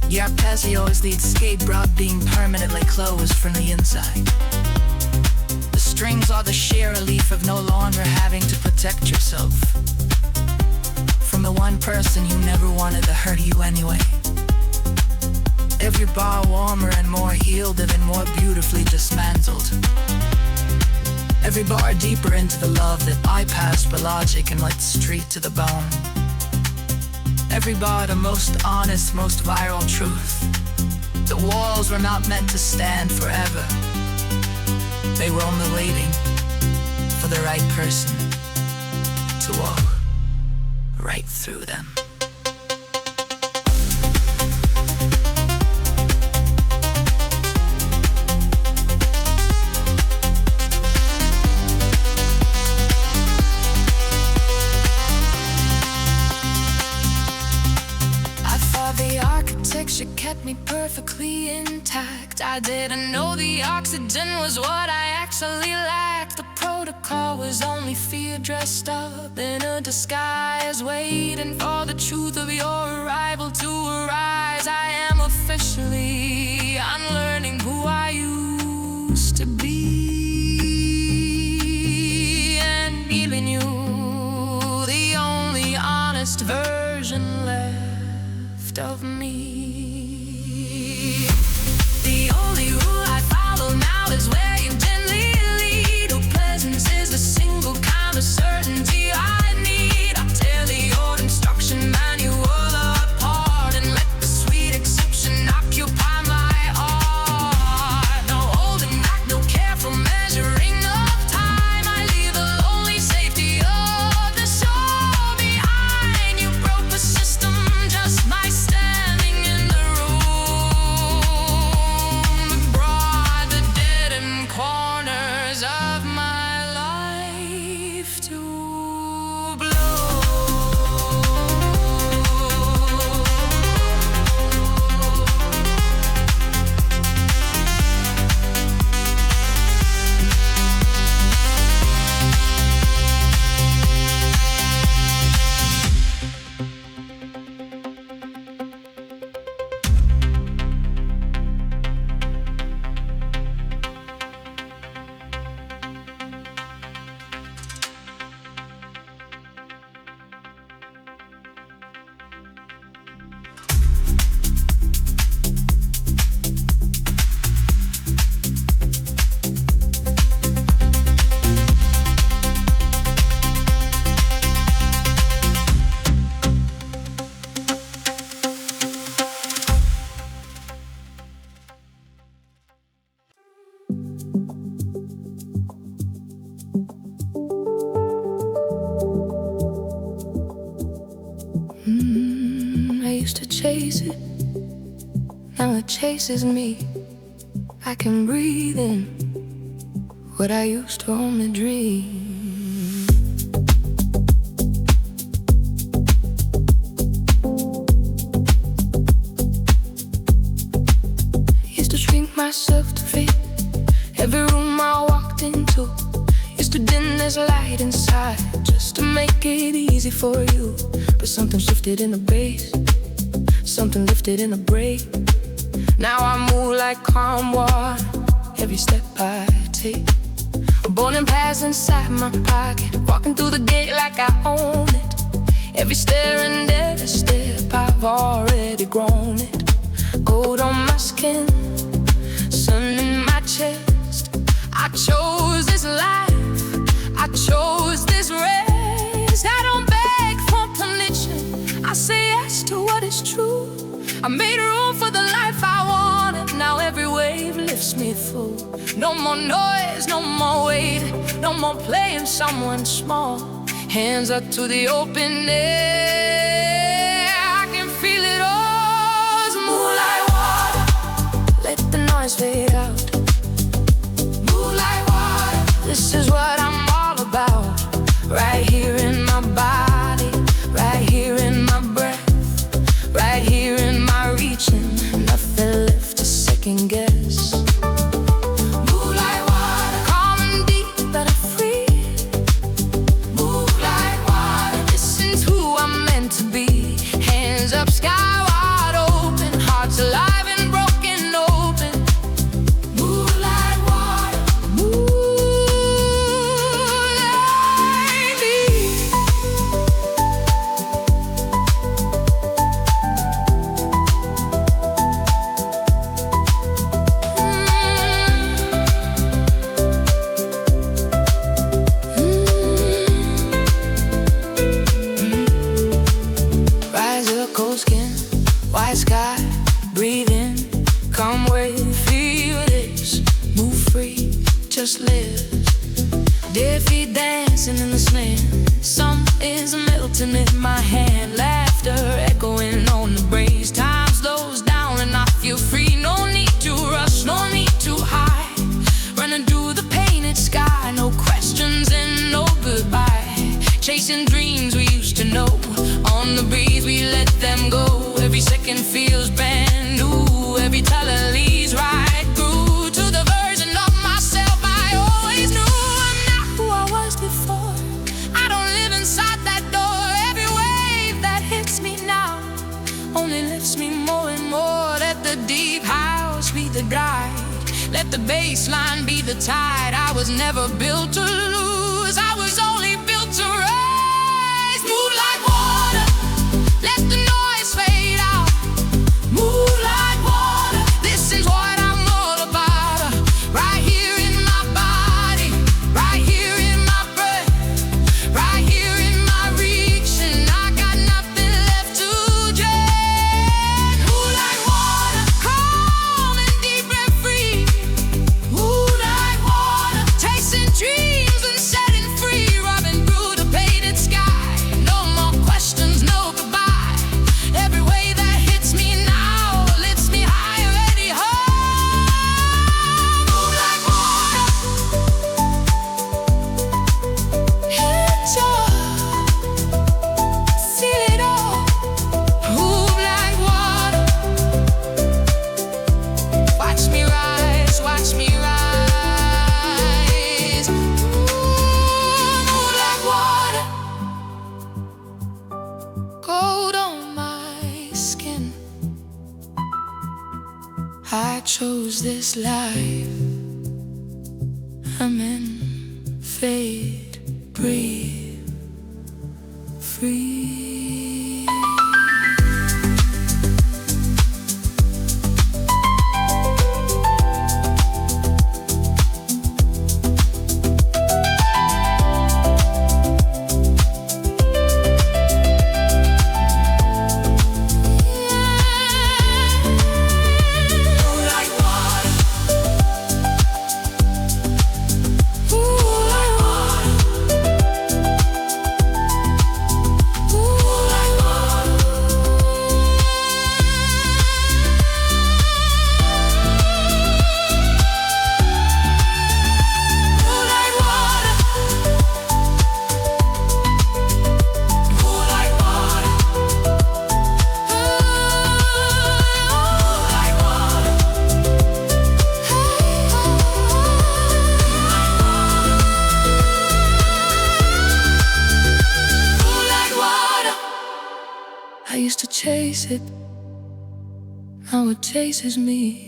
Your arpeggio is the escape route being permanently closed from the inside. The strings are the sheer relief of no longer having to protect yourself from the one person who never wanted to hurt you anyway. Every bar warmer and more healed and more beautifully dismantled. Every bar deeper into the love that bypassed the logic and went straight to the bone. Every bar the most honest, most viral truth. The walls were not meant to stand forever. They were only waiting for the right person to walk right through them. perfectly intact. I didn't know the oxygen was what I actually lacked. The protocol was only fear dressed up in a disguise, waiting for the truth of your arrival to arise. I am officially unlearning who I used to be, and even you, the only honest version left of me. The only rule I follow now is where you gently lead. Oh, presence is the single kind of certainty I need. I'll tear the old instruction manual apart and let the sweet exception occupy my heart. No holding back, no careful measuring of time. I leave the lonely safety of the soul behind. You broke the system just by standing in the room, brought the dead end corners of my life to blow. I used to chase it, now it chases me. I can breathe in what I used to only dream. Used to shrink myself to fit every room I walked into. Used to dim this light inside just to make it easy for you. But something shifted in the bass, something lifted in the break. Now I move like calm water every step I take. A boarding pass inside my pocket, walking through the gate like I own it. Every stare and every step I've already grown it. Gold on my skin, sun in my chest. I chose this life, I chose this rest. I don't beg for permission, I say yes to what is true. I made room for the life I wanted, now every wave lifts me full. No more noise, no more weight, no more playing someone small. Hands up to the open air, I can feel it all. It's moonlight water, let the noise fade out. Moonlight water, this is what I'm all about. Right here in my body, right here in my breath, right here in my reaching. Nothing left to second guess. Moonlight water, calm and deep, but I'm free. Moonlight water, this is who I'm meant to be. Hands up, sky wide open, hearts alive and broken open. Moonlight water, moonlight deep. Rise up, cold skin, white sky, breathe in, come with, feel this, move free, just live. Dead feet dancing in the snare, sun is melting in my hand, laughter echoing on the breeze. Time slows down and I feel free, no need to rush, no need to hide. Running through the painted sky, no questions and no goodbye. Chasing dreams we used to know, on the breeze we let them go. Every second feels brand new, every time Let the baseline be the tide. I was never built to lose, I was only built to rise. Move like water, let the noise fade out. Move like water, this is what I'm all about. Right here in my body, right here in my breath, right here in my reach, and I got nothing left to dread. Move like water, calm and deep and free. Move like water, chasing dreams and setting free. Rubbing through the painted sky, no more questions, no goodbye. Every wave that hits me now lifts me higher anyhow. Move like water, enjoy, see it all. Move like water, watch me rise, watch me rise. Move like water, gold on my skin. I chose this life I'm in. Fade, breathe, free. Move like water, move like water, move like water. Move like water, move like water, move like water. I used to chase it, now it chases me.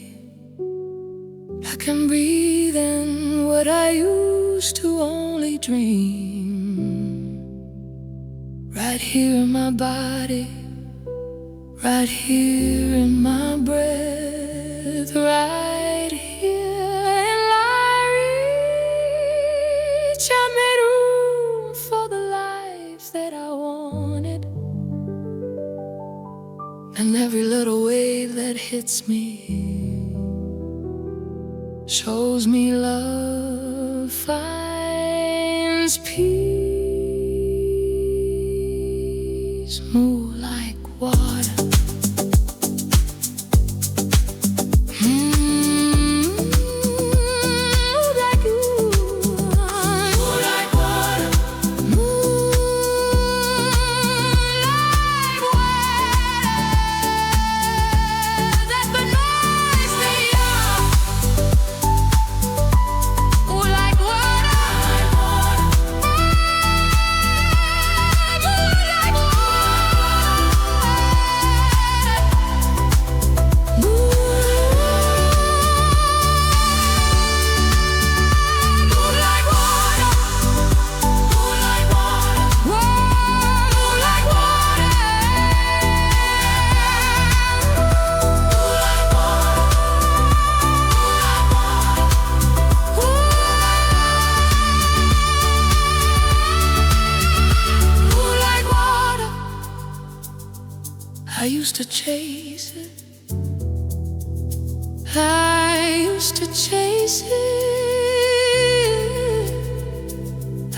I can breathe in what I used to only dream. Right here in my body, right here in my breath, right here in my reach. I made room for the life that I wanted, and every little wave that hits me shows me love finds peace. Move like water, move like you. Move like water, move like water. Let the noise fade out. Move like water, move like I used to chase it, I used to chase it,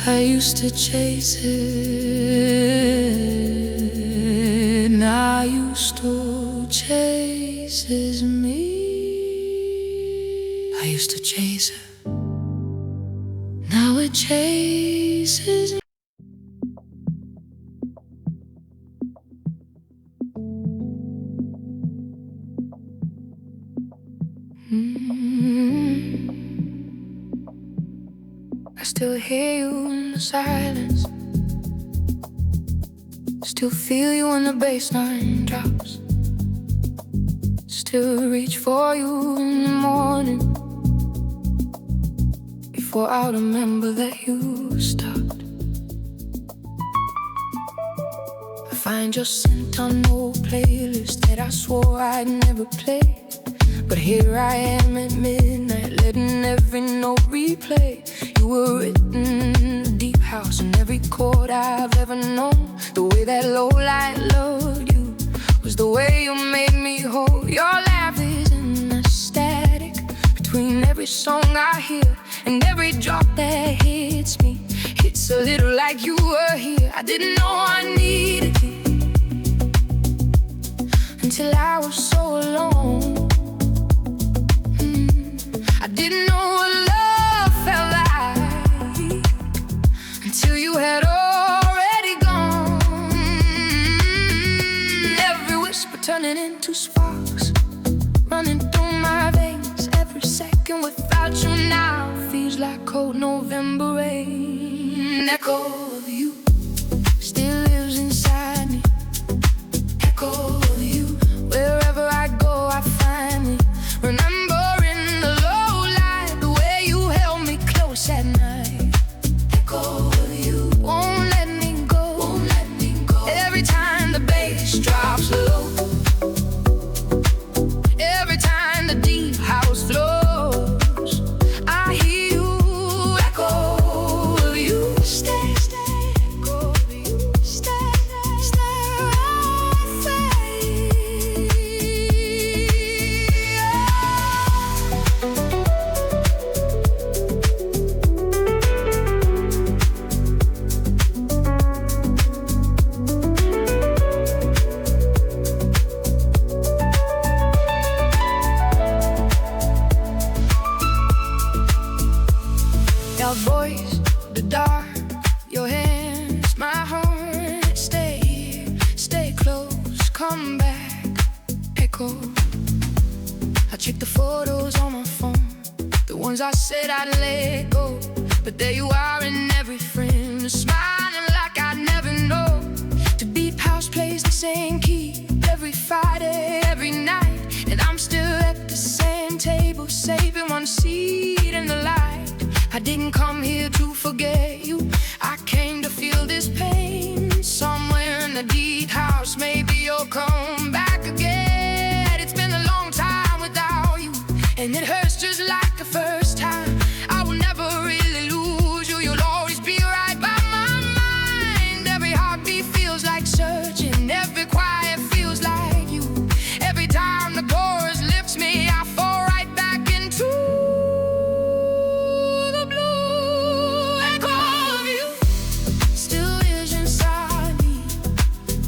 I used to chase it, and I used to chases me. I used to chase it, now it chases me. I still hear you in the silence, still feel you when the bassline drops, still reach for you in the morning before I remember that you stopped. I find your scent on old playlists that I swore I'd never play. But here I am at midnight, letting every note replay. You were written in the deep house in every chord I've ever known. The way that low light loved you was the way you made me whole. Your laugh is in the static between every song I hear, and every drop that hits me hits a little like you were here. I didn't know I needed you until I was so alone. I didn't know what love felt like until you had already gone. Every whisper turning into sparks, running through my veins. Every second without you now feels like cold November rain. Echo of you still lives inside me. Echo of you, wherever I go I find me. Remembering the low light, the way you held me close at night. Echo of you won't let me go, won't let me go. Every time the bass drops low, every time the deep house flows, I hear you. Echo of you, stay, stay. Echo of you, stay, stay right there. Your voice, the dark, your hands, my heart. Stay here, stay close, come back. Echo. I check the photos on my phone, the ones I said I'd let go, but there you are in every frame, smiling like I'd never know. The beat house plays the same key every Friday, every night, and I'm still at the same table, saving one seat in the light. I didn't come here to forget you, I came to feel this pain. Somewhere in the deep house, maybe you'll come back again. It's been a long time without you, and it hurts just like the first time. I will never really lose you, you'll always be right by my mind. Every heartbeat feels like searching, every quiet feels like you. Every time the chorus lifts me, I fall right back into the blue. Echo of you still is inside me.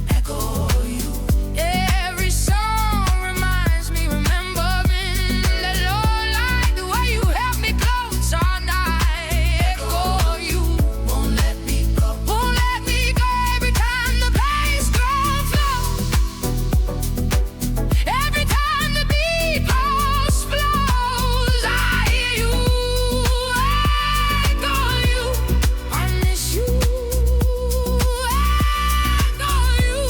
Echo of you, every song reminds me, remembering that low light, the way you held me close all night. Echo of you won't let me go, won't let me go. Every time the bass drum flows, every time the beat pulse flows, I hear you. Echo of you, I miss you. Echo of you,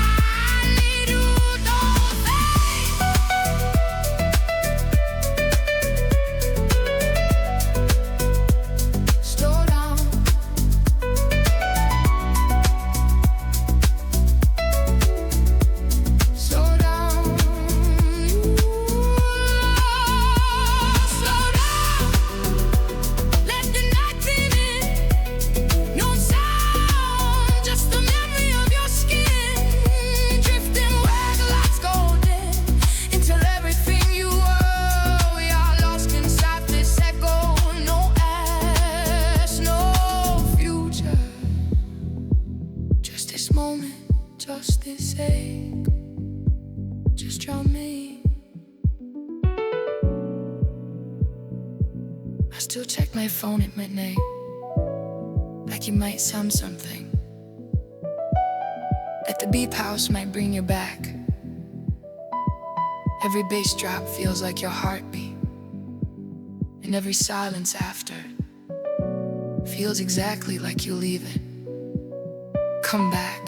I need you. Don't slow down. Slow down. Slow down. Let the night feel in. No sound, just the memory of your skin, drifting where the lights go dim, until everything you were, we are lost inside this echo. No past, no future, just this moment, just this ache, just your me. I still check my phone at midnight, like you might sound something, that the beep house might bring you back. Every bass drop feels like your heartbeat, and every silence after feels exactly like you leaving. Come back.